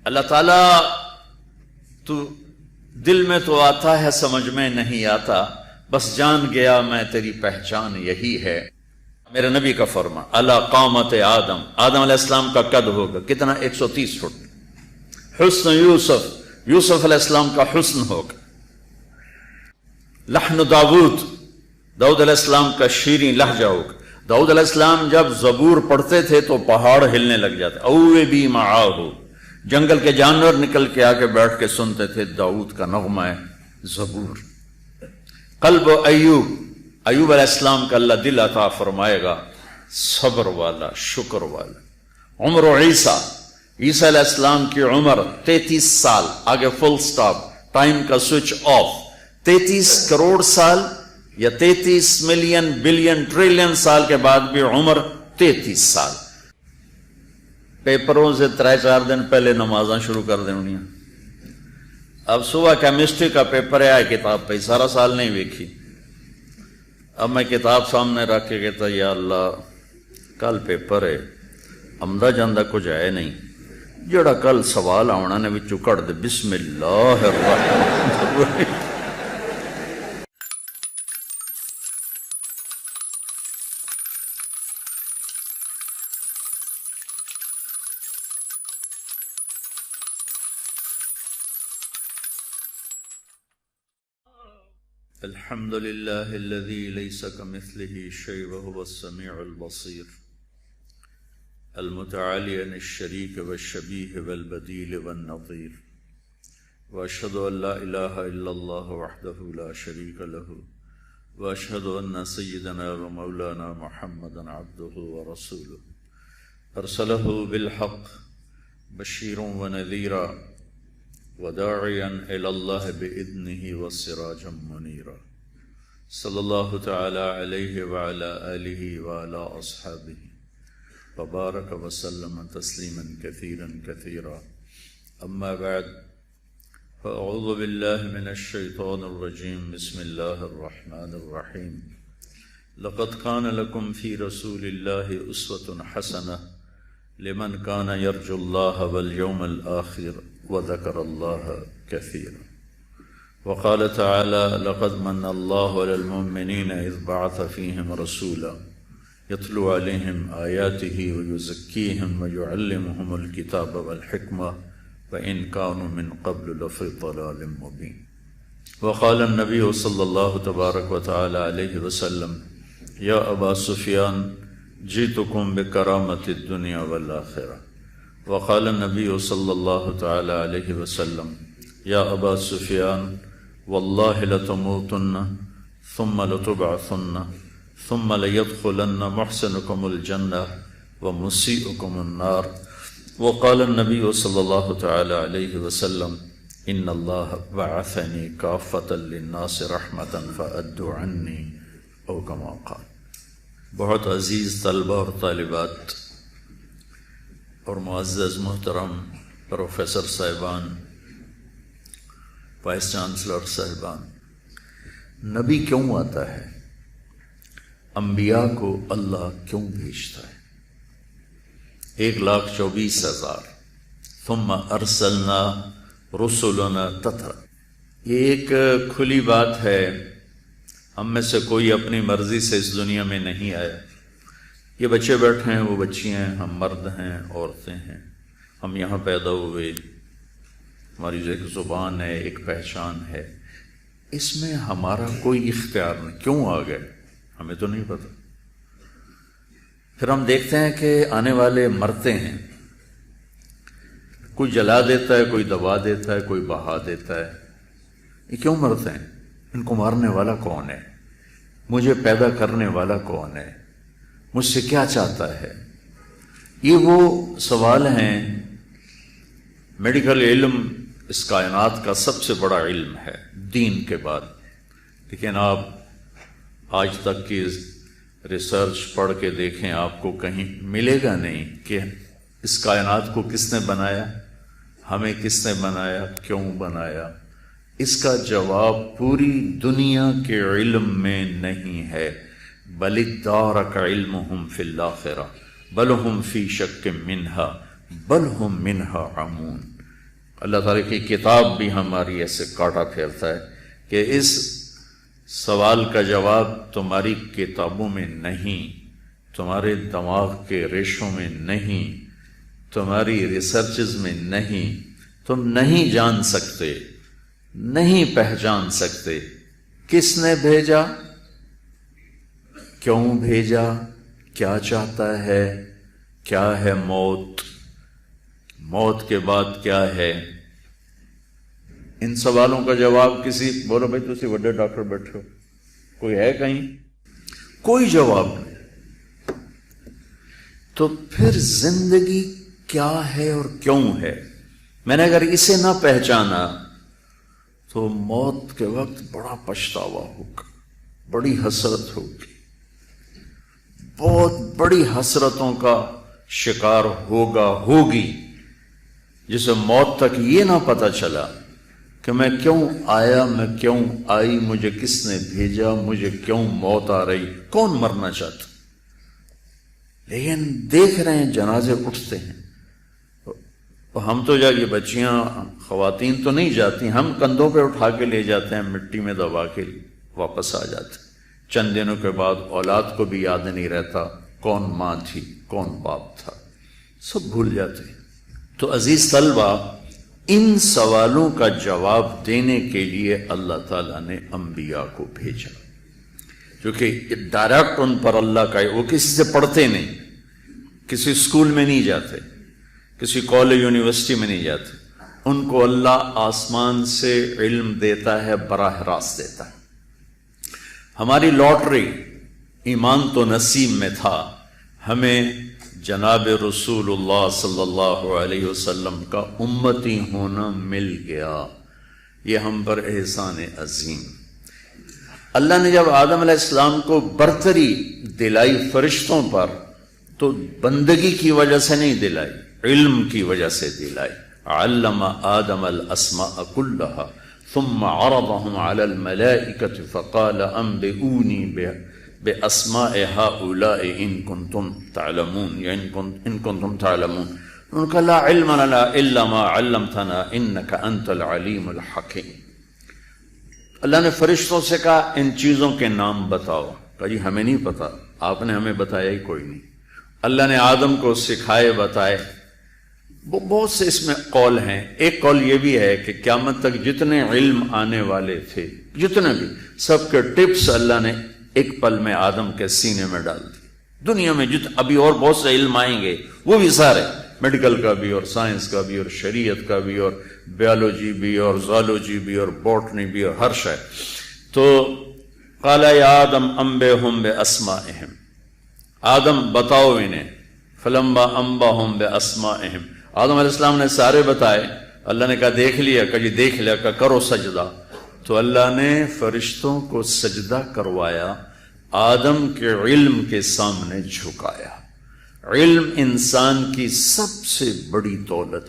اللہ تعالیٰ تو دل میں تو آتا ہے سمجھ میں نہیں آتا، بس جان گیا میں تیری پہچان یہی ہے۔ میرے نبی کا فرما اللہ قامت آدم، آدم علیہ السلام کا قد ہوگا کتنا؟ 130 فٹ۔ حسن یوسف، یوسف علیہ السلام کا حسن ہوگا۔ لحن داود، داؤد علیہ السلام کا شیریں لہجہ ہوگا۔ داؤد علیہ السلام جب زبور پڑھتے تھے تو پہاڑ ہلنے لگ جاتے۔ اوے بھی معاہو، جنگل کے جانور نکل کے آ کے بیٹھ کے سنتے تھے داؤد کا نغمہ زبور۔ قلب ایوب، ایوب علیہ السلام کا اللہ دل عطا فرمائے گا، صبر والا، شکر والا۔ عمر عیسیٰ، عیسیٰ علیہ السلام کی عمر 33 سال، آگے فل سٹاپ، ٹائم کا سوئچ آف۔ 33 کروڑ سال یا 33 ملین بلین ٹریلین سال کے بعد بھی عمر 33 سال۔ پیپروں سے 3-4 دن پہلے نمازاں شروع کر دیں انہیں۔ اب صبح کیمسٹری کا پیپر ہے، کتاب پہ سارا سال نہیں ویکھی۔ اب میں کتاب سامنے رکھ کے کہتا یا اللہ کل پیپر ہے، آمدہ جاندہ کچھ ہے نہیں، جڑا کل سوال آنا نے وچوں کڑ دے، بسم اللہ الرحمن الرحیم۔ الحمد لله الذي ليس كمثله شيء وهو السميع البصير المتعالي عن الشريك والشبيه والبديل والنظير، وأشهد أن لا إله إلا الله وحده لا شريك له، وأشهد أن سيدنا ومولانا محمدا عبده ورسوله أرسله بالحق بشيرا ونذيرا وداعيا إلى الله بإذنه وسراجا منيرا، صلى الله تعالى عليه وعلى آله وعلى أصحابه وبارك وسلم تسليما كثيرا كثيرا، أما بعد، فأعوذ بالله من الشيطان الرجيم، بسم الله الرحمن الرحيم، لقد كان لكم في رسول الله أسوة حسنة لمن كان يرجو الله واليوم الآخر وذكر الله كثيرا، وقال تعالى لقد من الله على المؤمنين إذ بعث فيهم رسولا يتلو عليهم آياته ويزكيهم ويعلمهم الكتاب والحكمة وإن كانوا من قبل لفي ضلال مبين، وقال النبي صلى الله تبارك وتعالى عليه وسلم يا أبا سفيان جئتكم بكرامة الدنيا والآخرة، وقال النبي صلى الله تعالى عليه وسلم يا أبا سفيان والله لتموتن ثم لتبعثن ثم ليدخلن محسنكم الجنة ومسيئكم النار، وقال النبي صلى الله تعالى عليه وسلم إن الله بعثني كافة للناس رحمة فأدوا عني، أو كما قال۔ بہت عزیز طلبہ اور طالبات اور معزز محترم پروفیسر صاحبان، وائس چانسلر صاحبان، نبی کیوں آتا ہے؟ انبیاء کو اللہ کیوں بھیجتا ہے؟ 1,24,000 ثم ارسلنا رسلنا تترا، یہ ایک کھلی بات ہے، ہم میں سے کوئی اپنی مرضی سے اس دنیا میں نہیں آیا۔ یہ بچے بیٹھے ہیں، وہ بچیاں ہیں، ہم مرد ہیں، عورتیں ہیں، ہم یہاں پیدا ہوئے، ہماری جو ایک زبان ہے، ایک پہچان ہے، اس میں ہمارا کوئی اختیار نہیں۔ کیوں آ گئے ہمیں تو نہیں پتہ۔ پھر ہم دیکھتے ہیں کہ آنے والے مرتے ہیں، کوئی جلا دیتا ہے، کوئی دبا دیتا ہے، کوئی بہا دیتا ہے۔ یہ کیوں مرتے ہیں؟ ان کو مارنے والا کون ہے؟ مجھے پیدا کرنے والا کون ہے؟ مجھ سے کیا چاہتا ہے؟ یہ وہ سوال ہیں۔ میڈیکل علم اس کائنات کا سب سے بڑا علم ہے دین کے بعد، لیکن آپ آج تک کی ریسرچ پڑھ کے دیکھیں، آپ کو کہیں ملے گا نہیں کہ اس کائنات کو کس نے بنایا، ہمیں کس نے بنایا، کیوں بنایا۔ اس کا جواب پوری دنیا کے علم میں نہیں ہے۔ بل ادارک علمہم فی الآخرہ بل ہم فی شک منہا بل ہم منہا عمون۔ اللہ تعالیٰ کی کتاب بھی ہماری ایسے کاٹا پھیرتا ہے کہ اس سوال کا جواب تمہاری کتابوں میں نہیں، تمہارے دماغ کے ریشوں میں نہیں، تمہاری ریسرچز میں نہیں، تم نہیں جان سکتے، نہیں پہچان سکتے کس نے بھیجا، کیوں بھیجا، کیا چاہتا ہے، کیا ہے موت، موت کے بعد کیا ہے۔ ان سوالوں کا جواب کسی، بولو بھائی تسی بڑے ڈاکٹر بیٹھے ہو، کوئی ہے کہیں؟ کوئی جواب نہیں۔ تو پھر زندگی کیا ہے اور کیوں ہے؟ میں نے اگر اسے نہ پہچانا تو موت کے وقت بڑا پچھتاوا ہوگا، بڑی حسرت ہوگی، بہت بڑی حسرتوں کا شکار ہوگی، جسے موت تک یہ نہ پتہ چلا کہ میں کیوں آیا، میں کیوں آئی، مجھے کس نے بھیجا، مجھے کیوں موت آ رہی، کون مرنا چاہتا۔ لیکن دیکھ رہے ہیں جنازے اٹھتے ہیں، ہم تو یہ بچیاں خواتین تو نہیں جاتی، ہم کندھوں پہ اٹھا کے لے جاتے ہیں، مٹی میں دبا کے واپس آ جاتے ہیں۔ چند دنوں کے بعد اولاد کو بھی یاد نہیں رہتا کون ماں تھی، کون باپ تھا، سب بھول جاتے ہیں۔ تو عزیز طلبہ، ان سوالوں کا جواب دینے کے لیے اللہ تعالیٰ نے انبیاء کو بھیجا، کیونکہ ڈائریکٹ ان پر اللہ کا، وہ کسی سے پڑھتے نہیں، کسی اسکول میں نہیں جاتے، کسی کالج یونیورسٹی میں نہیں جاتے، ان کو اللہ آسمان سے علم دیتا ہے، براہ راست دیتا ہے۔ ہماری لاٹری ایمان تو نصیب میں تھا، ہمیں جناب رسول اللہ صلی اللہ علیہ وسلم کا امتی ہونا مل گیا، یہ ہم پر احسان عظیم۔ اللہ نے جب آدم علیہ السلام کو برتری دلائی فرشتوں پر، تو بندگی کی وجہ سے نہیں دلائی، علم کی وجہ سے دلائی۔ علم آدم الاسماء کلہا ثم عرضهم على الملائکة فقال انبئونی باسماء هؤلاء ان کنتم تعلمون، یا ان کنتم تعلمون۔ ان کا لا علم لنا الا ما علمتنا انک انت العلیم الحکیم۔ اللہ نے فرشتوں سے کہا ان چیزوں کے نام بتاؤ، کہا جی ہمیں نہیں پتا، آپ نے ہمیں بتایا ہی کوئی نہیں۔ اللہ نے آدم کو سکھائے، بتائے۔ بہت سے اس میں قول ہیں، ایک قول یہ بھی ہے کہ قیامت تک جتنے علم آنے والے تھے، جتنے بھی، سب کے ٹپس اللہ نے ایک پل میں آدم کے سینے میں ڈال دی۔ دنیا میں ابھی اور بہت سے علم آئیں گے، وہ بھی سارے، میڈیکل کا بھی اور سائنس کا بھی اور شریعت کا بھی اور بیالوجی بھی اور زالوجی بھی اور بوٹنی بھی اور ہر شے۔ تو قال یا آدم انبئہم باسمائہم، آدم بتاؤ انہیں، فلما انبأہم باسمائہم، آدم علیہ السلام نے سارے بتائے۔ اللہ نے کہا دیکھ لیا، کہا جی دیکھ لیا، کہا کرو سجدہ۔ تو اللہ نے فرشتوں کو سجدہ کروایا، آدم کے علم کے سامنے جھکایا۔ علم انسان کی سب سے بڑی دولت،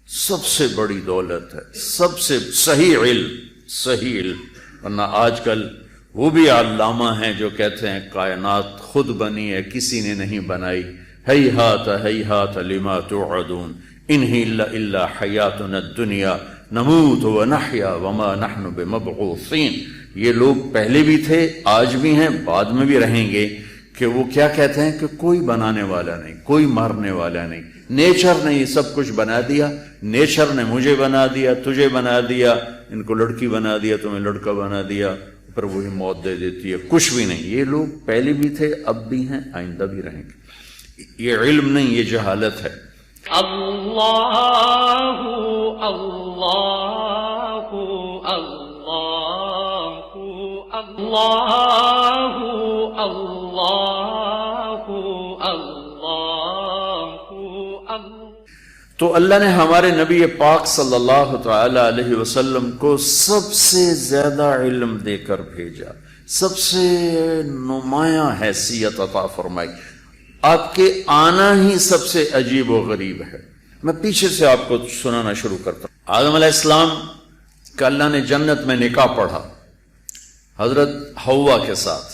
سب سے بڑی دولت ہے، سب سے صحیح علم۔ ورنہ آج کل وہ بھی علامہ ہیں جو کہتے ہیں کائنات خود بنی ہے، کسی نے نہیں بنائی، ہیہات لما توعدون ان ہی الا حیاتنا الدنیا نموت ونحیا وما نحن بمبعوثین۔ یہ لوگ پہلے بھی تھے، آج بھی ہیں، بعد میں بھی رہیں گے، کہ وہ کیا کہتے ہیں کہ کوئی بنانے والا نہیں، کوئی مارنے والا نہیں، نیچر نے یہ سب کچھ بنا دیا، نیچر نے مجھے بنا دیا، تجھے بنا دیا، ان کو لڑکی بنا دیا، تمہیں لڑکا بنا دیا، پر وہی موت دے دیتی ہے، کچھ بھی نہیں۔ یہ لوگ پہلے بھی تھے، اب بھی ہیں، آئندہ بھی رہیں گے۔ یہ علم نہیں، یہ جہالت ہے۔ اللہ اللہ اللہ اللہ اللہ۔ تو اللہ نے ہمارے نبی پاک صلی اللہ تعالی علیہ وسلم کو سب سے زیادہ علم دے کر بھیجا، سب سے نمایاں حیثیت عطا فرمائی۔ آپ کے آنا ہی سب سے عجیب و غریب ہے۔ میں پیچھے سے آپ کو سنانا شروع کرتا ہوں۔ آدم علیہ السلام کا اللہ نے جنت میں نکاح پڑھا حضرت حوا کے ساتھ۔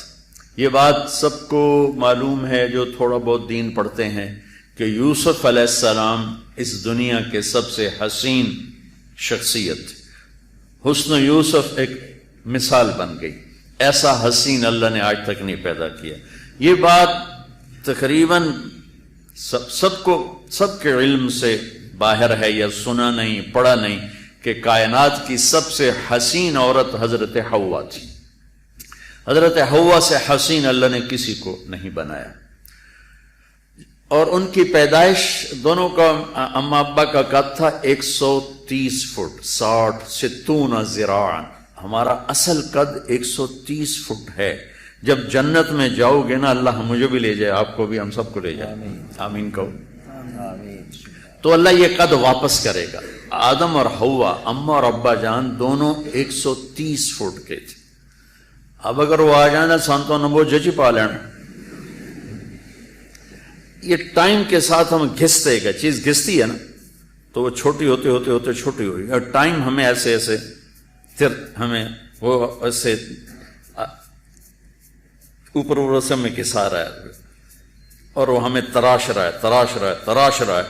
یہ بات سب کو معلوم ہے جو تھوڑا بہت دین پڑھتے ہیں کہ یوسف علیہ السلام اس دنیا کے سب سے حسین شخصیت. حسن یوسف ایک مثال بن گئی. ایسا حسین اللہ نے آج تک نہیں پیدا کیا. یہ بات تقریباً سب کے علم سے باہر ہے، یا سنا نہیں پڑھا نہیں، کہ کائنات کی سب سے حسین عورت حضرت حوا تھی. حضرت حوا سے حسین اللہ نے کسی کو نہیں بنایا. اور ان کی پیدائش دونوں کا اما ابا کا قد تھا 130 فٹ 60 ذراعاً. ہمارا اصل قد 130 فٹ ہے. جب جنت میں جاؤ گے نا، اللہ مجھے بھی لے جائے، آپ کو بھی، ہم سب کو لے جائے. آمین کہو. تو اللہ یہ قد واپس کرے گا. آدم اور حوا، اما اور ابا جان دونوں 130 فٹ کے تھے. اب اگر وہ آ جانا سانتوں نبو ججی پا لینا. یہ ٹائم کے ساتھ ہم گھستے گا، چیز گھستی ہے نا تو وہ چھوٹی ہوتے ہوتے ہوتے چھوٹی ہوئی. اور ٹائم ہمیں ایسے ایسے ہمیں وہ ایسے اوپر سے میں گھسا رہا ہے، اور وہ ہمیں تراش رہا ہے.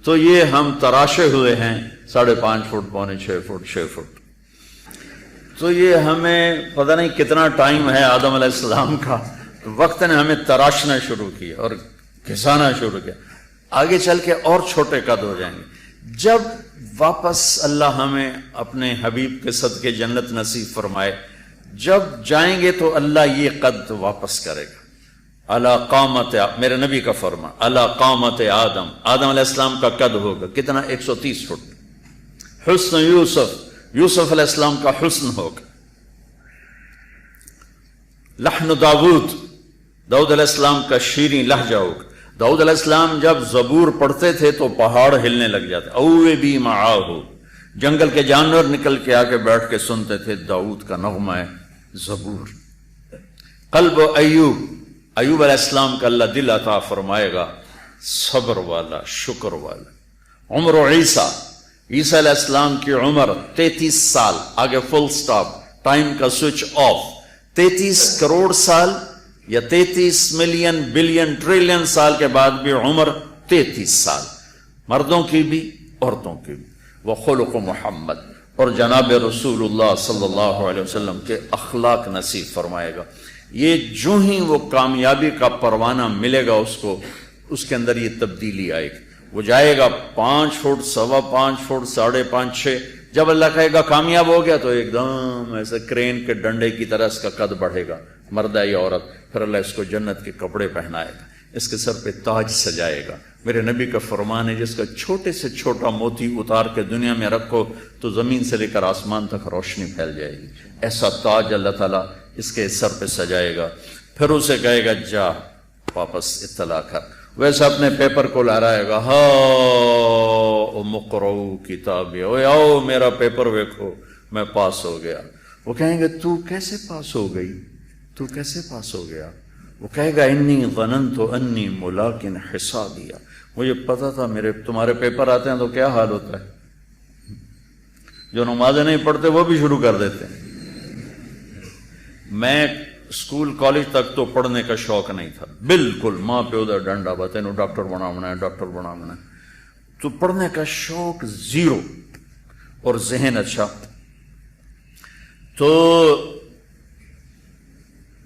تو یہ ہم تراشے ہوئے ہیں 5.5 فٹ، 6 فٹ. تو یہ ہمیں پتہ نہیں کتنا ٹائم ہے آدم علیہ السلام کا. تو وقت نے ہمیں تراشنا شروع کیا اور گھسانا شروع کیا. آگے چل کے اور چھوٹے قد ہو جائیں گے. جب واپس اللہ ہمیں اپنے حبیب کے صدقے جنت نصیب فرمائے، جب جائیں گے تو اللہ یہ قد واپس کرے گا. علی قامت، میرے نبی کا فرمان، علی قامت آدم علیہ السلام کا قد ہوگا کتنا؟ 130 فٹ. حسن یوسف علیہ السلام کا حسن ہوگا. لحن داؤد علیہ السلام کا شیریں لہجہ ہوگا. داؤد علیہ السلام جب زبور پڑھتے تھے تو پہاڑ ہلنے لگ جاتے. اوے بھی معاہو، جنگل کے جانور نکل کے آ کے بیٹھ کے سنتے تھے داؤد کا نغمہ ہے زبور. قلب ایوب علیہ السلام کا اللہ دل عطا فرمائے گا، صبر والا، شکر والا. عمر عیسیٰ علیہ السلام کی عمر 33 سال. آگے فل سٹاپ، ٹائم کا سوئچ آف. 33 کروڑ سال یا 33 ملین بلین ٹریلین سال کے بعد بھی عمر 33 سال، مردوں کی بھی عورتوں کی بھی. وخلق محمد، اور جناب رسول اللہ صلی اللہ علیہ وسلم کے اخلاق نصیب فرمائے گا. یہ جو ہی وہ کامیابی کا پروانہ ملے گا اس کو، اس کے اندر یہ تبدیلی آئے گی. وہ جائے گا 5 فٹ 5.25 فٹ 5.5 6. جب اللہ کہے گا کامیاب ہو گیا تو ایک دم ایسے کرین کے ڈنڈے کی طرح اس کا قد بڑھے گا، مرد ہے یا عورت. پھر اللہ اس کو جنت کے کپڑے پہنائے گا، اس کے سر پہ تاج سجائے گا. میرے نبی کا فرمان ہے جس کا چھوٹے سے چھوٹا موتی اتار کے دنیا میں رکھو تو زمین سے لے کر آسمان تک روشنی پھیل جائے گی. ایسا تاج اللہ تعالیٰ اس کے سر پہ سجائے گا. پھر اسے کہے گا جا واپس اطلاع کر. ویسے اپنے پیپر کو لہرائے گا، ہاں مقرؤ کتابی، آؤ میرا پیپر ویکھو، میں پاس ہو گیا. وہ کہیں گے تو کیسے پاس ہو گئی، تو کیسے پاس ہو گیا؟ وہ کہے گا انی ظننت انی ملاقٍ حسابیہ، مجھے پتا تھا تمہارے پیپر آتے ہیں تو کیا حال ہوتا ہے. جو نمازیں نہیں پڑھتے وہ بھی شروع کر دیتے ہیں. میں اسکول کالج تک تو پڑھنے کا شوق نہیں تھا بالکل. ماں پہ ادھر ڈنڈا بتے نو ڈاکٹر بناونا ہے، ڈاکٹر بناونا ہے. تو پڑھنے کا شوق زیرو اور ذہن اچھا. تو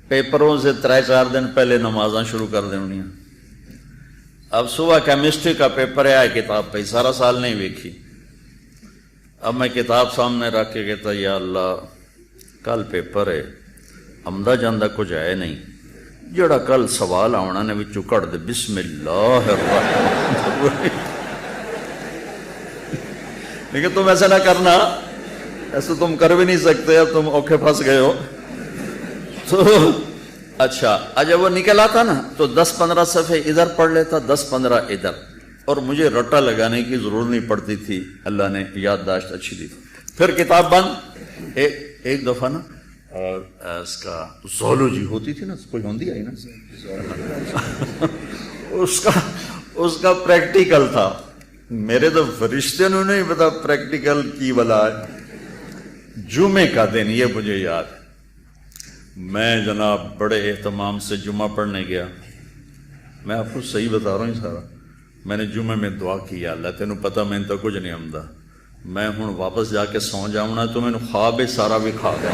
پیپروں سے 3-4 دن پہلے نمازاں شروع کر دیں. اب صبح کیمسٹری کا پیپر ہے، کتاب پہ سارا سال نہیں ویکھی. اب میں کتاب سامنے رکھ کے کہتا یا اللہ کل پیپر ہے، آمدہ جاندہ کچھ ہے نہیں، جڑا کل سوال آنا نے وچوں کڑ دے بسم اللہ الرحمن الرحیم. لیکن تم ایسا نہ کرنا، ایسا تم کر بھی نہیں سکتے، اب تم اوکھے پھنس گئے ہو. تو اچھا جب وہ نکل آتا نا تو 10-15 صفحے ادھر پڑھ لیتا، 10-15 ادھر، اور مجھے رٹا لگانے کی ضرورت نہیں پڑتی تھی. اللہ نے یادداشت اچھی دی. پھر کتاب بند. ایک دفعہ نا اس کا زولوجی ہوتی تھی نا، کوئی ہوندی آئی نا اس کا پریکٹیکل تھا. میرے تو فرشتے نے نہیں پتا پریکٹیکل کی بلا ہے. جمعے کا دن یہ مجھے یاد ہے، میں جناب بڑے اہتمام سے جمعہ پڑھنے گیا. میں آپ کو صحیح بتا رہا ہوں سارا. میں نے جمعے میں دعا کی، یا اللہ تینوں پتا میں تو کچھ نہیں آمدا، میں ہوں واپس جا کے سو جاؤں تو میں خواب سارا بھی کھا گیا۔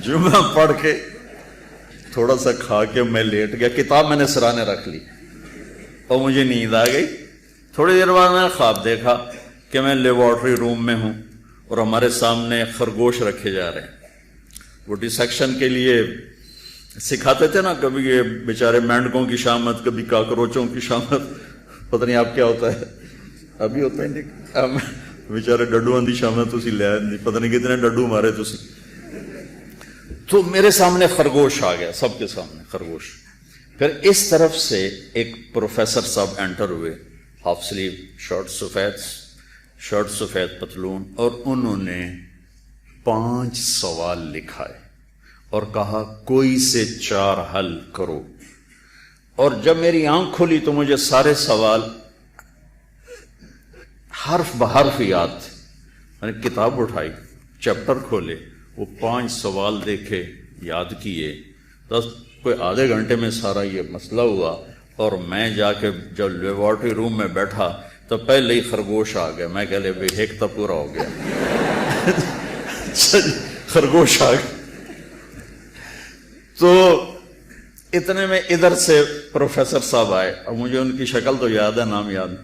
جمعہ پڑھ کے تھوڑا سا کھا کے میں لیٹ گیا، کتاب میں نے سرانے رکھ لی اور مجھے نیند آ گئی۔ تھوڑی دیر بعد میں نے خواب دیکھا کہ میں لیبارٹری روم میں ہوں اور ہمارے سامنے خرگوش رکھے جا رہے ہیں۔ وہ ڈسیکشن کے لیے سکھاتے تھے نا، کبھی یہ بیچارے مینڈکوں کی شامت، کبھی کاکروچوں کی شامت، پتہ نہیں آپ کیا ہوتا ہے، ابھی ہوتا ہے نہیں، بیچارے ڈڈوؤں کی شامت تسی لے، پتہ نہیں کتنے ڈڈو مارے تسی۔ تو میرے سامنے خرگوش آ گیا، سب کے سامنے خرگوش۔ پھر اس طرف سے ایک پروفیسر صاحب انٹر ہوئے، ہاف سلیو شرٹ سفید پتلون، اور انہوں نے 5 سوال لکھائے اور کہا کوئی سے 4 حل کرو۔ اور جب میری آنکھ کھلی تو مجھے سارے سوال حرف بحرف یاد تھے۔ میں نے کتاب اٹھائی، چیپٹر کھولے، وہ 5 سوال دیکھے، یاد کیے، بس کوئی آدھے گھنٹے میں سارا یہ مسئلہ ہوا۔ اور میں جا کے جب لیبارٹری روم میں بیٹھا تو پہلے ہی خرگوش آ گیا، میں کہہ لے بھائی ایک تو پورا ہو گیا۔ خرگوش آ گیا۔ تو اتنے میں ادھر سے پروفیسر صاحب آئے، اور مجھے ان کی شکل تو یاد ہے، نام یاد ہے،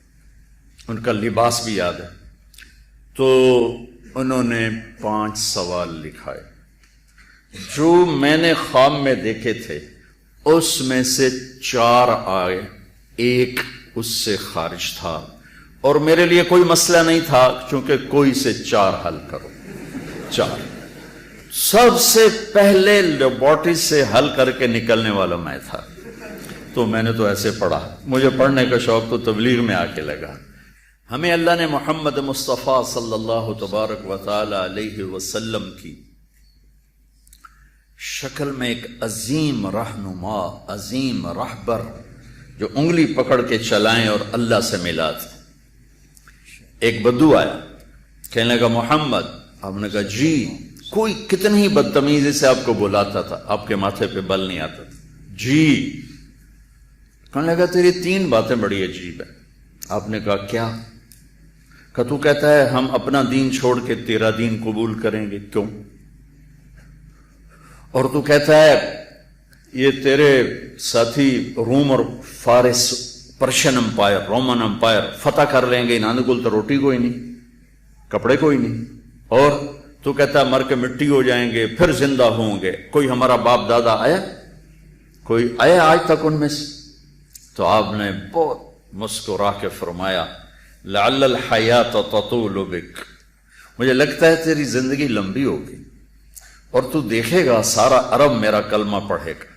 ان کا لباس بھی یاد ہے۔ تو انہوں نے 5 سوال لکھائے جو میں نے خواب میں دیکھے تھے، اس میں سے 4 آئے، ایک اس سے خارج تھا، اور میرے لیے کوئی مسئلہ نہیں تھا چونکہ کوئی سے 4 حل کرو۔ 4 سب سے پہلے لیبارٹری سے حل کر کے نکلنے والا میں تھا۔ تو میں نے تو ایسے پڑھا، مجھے پڑھنے کا شوق تو تبلیغ میں آ کے لگا۔ ہمیں اللہ نے محمد مصطفیٰ صلی اللہ تبارک و تعالی علیہ وسلم کی شکل میں ایک عظیم رہنما، عظیم رہبر جو انگلی پکڑ کے چلائیں اور اللہ سے ملا تھے۔ ایک بدو آیا، کہنے لگا محمد، آپ نے کہا جی، کوئی کتنی ہی بدتمیزی سے آپ کو بلاتا تھا، آپ کے ماتھے پہ بل نہیں آتا تھا، جی۔ کہنے لگا تیری 3 باتیں بڑی عجیب ہیں۔ آپ نے کہا کیا؟ کہ تو کہتا ہے ہم اپنا دین چھوڑ کے تیرا دین قبول کریں گے، کیوں؟ اور تو کہتا ہے یہ تیرے ساتھی روم اور فارس، پرشین امپائر، رومن امپائر فتح کر لیں گے، انہوں کو تو روٹی کوئی نہیں، کپڑے کوئی نہیں، اور تو کہتا ہے مر کے مٹی ہو جائیں گے پھر زندہ ہوں گے، کوئی ہمارا باپ دادا آیا؟ کوئی آیا آج تک ان میں سے؟ تو آپ نے بہت مسکرا کے فرمایا لعل الحیات تطول بک، مجھے لگتا ہے تیری زندگی لمبی ہوگی اور تو دیکھے گا سارا عرب میرا کلمہ پڑھے گا،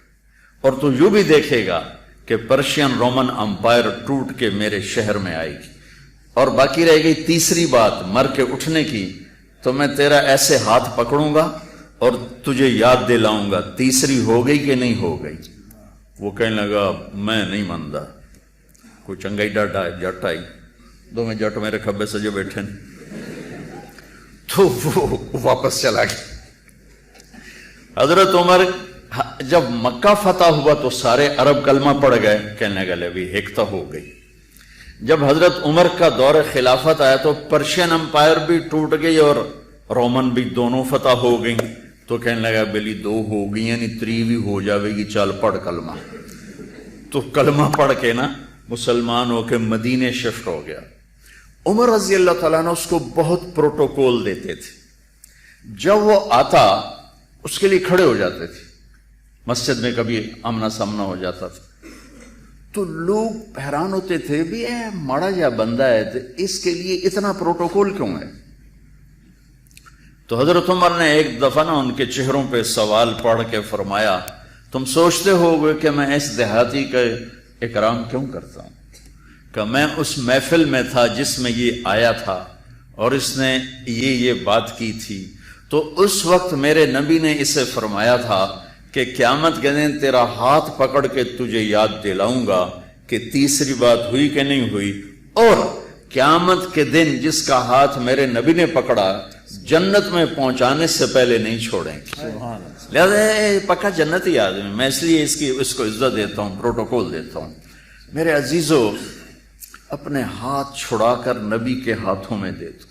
اور تو یوں بھی دیکھے گا کہ پرشین رومن امپائر ٹوٹ کے میرے شہر میں آئے گی، اور باقی رہ گئی تیسری بات مر کے اٹھنے کی، تو میں تیرا ایسے ہاتھ پکڑوں گا اور تجھے یاد دلاؤں گا، تیسری ہو گئی کہ نہیں ہو گئی؟ وہ کہنے لگا میں نہیں مانتا، کوئی چنگائی ڈاٹا جٹ آئی، دو میں جٹ میرے کھبے سجے بیٹھے، تو وہ واپس چلا گیا۔ حضرت عمر جب مکہ فتح ہوا تو سارے عرب کلمہ پڑھ گئے، کہنے لگے بھی ایک تو ہو گئی۔ جب حضرت عمر کا دور خلافت آیا تو پرشین امپائر بھی ٹوٹ گئی اور رومن بھی دونوں فتح ہو گئی، تو کہنے لگا بلی 2 ہو گئی یعنی 3 بھی ہو جاوے گی، چل پڑھ کلمہ۔ تو کلمہ پڑھ کے نا مسلمان ہو کے مدینے شفٹ ہو گیا۔ عمر رضی اللہ تعالیٰ نے اس کو بہت پروٹوکول دیتے تھے، جب وہ آتا اس کے لیے کھڑے ہو جاتے تھے، مسجد میں کبھی آمنا سامنا ہو جاتا تھا تو لوگ حیران ہوتے تھے بھی اے ماڑا جا بندہ ہے تو اس کے لیے اتنا پروٹوکول کیوں ہے؟ تو حضرت عمر نے ایک دفعہ نا ان کے چہروں پہ سوال پڑھ کے فرمایا تم سوچتے ہو گے کہ میں اس دیہاتی کا اکرام کیوں کرتا ہوں؟ کہ میں اس محفل میں تھا جس میں یہ آیا تھا اور اس نے یہ بات کی تھی، تو اس وقت میرے نبی نے اسے فرمایا تھا کہ قیامت کے دن تیرا ہاتھ پکڑ کے تجھے یاد دلاؤں گا کہ تیسری بات ہوئی کہ نہیں ہوئی، اور قیامت کے دن جس کا ہاتھ میرے نبی نے پکڑا جنت میں پہنچانے سے پہلے نہیں چھوڑیں گے. لہذا پکا جنتی آدمی. میں اس لیے اس کو عزت دیتا ہوں، پروٹوکول دیتا ہوں. میرے عزیزو، اپنے ہاتھ چھڑا کر نبی کے ہاتھوں میں دے دو.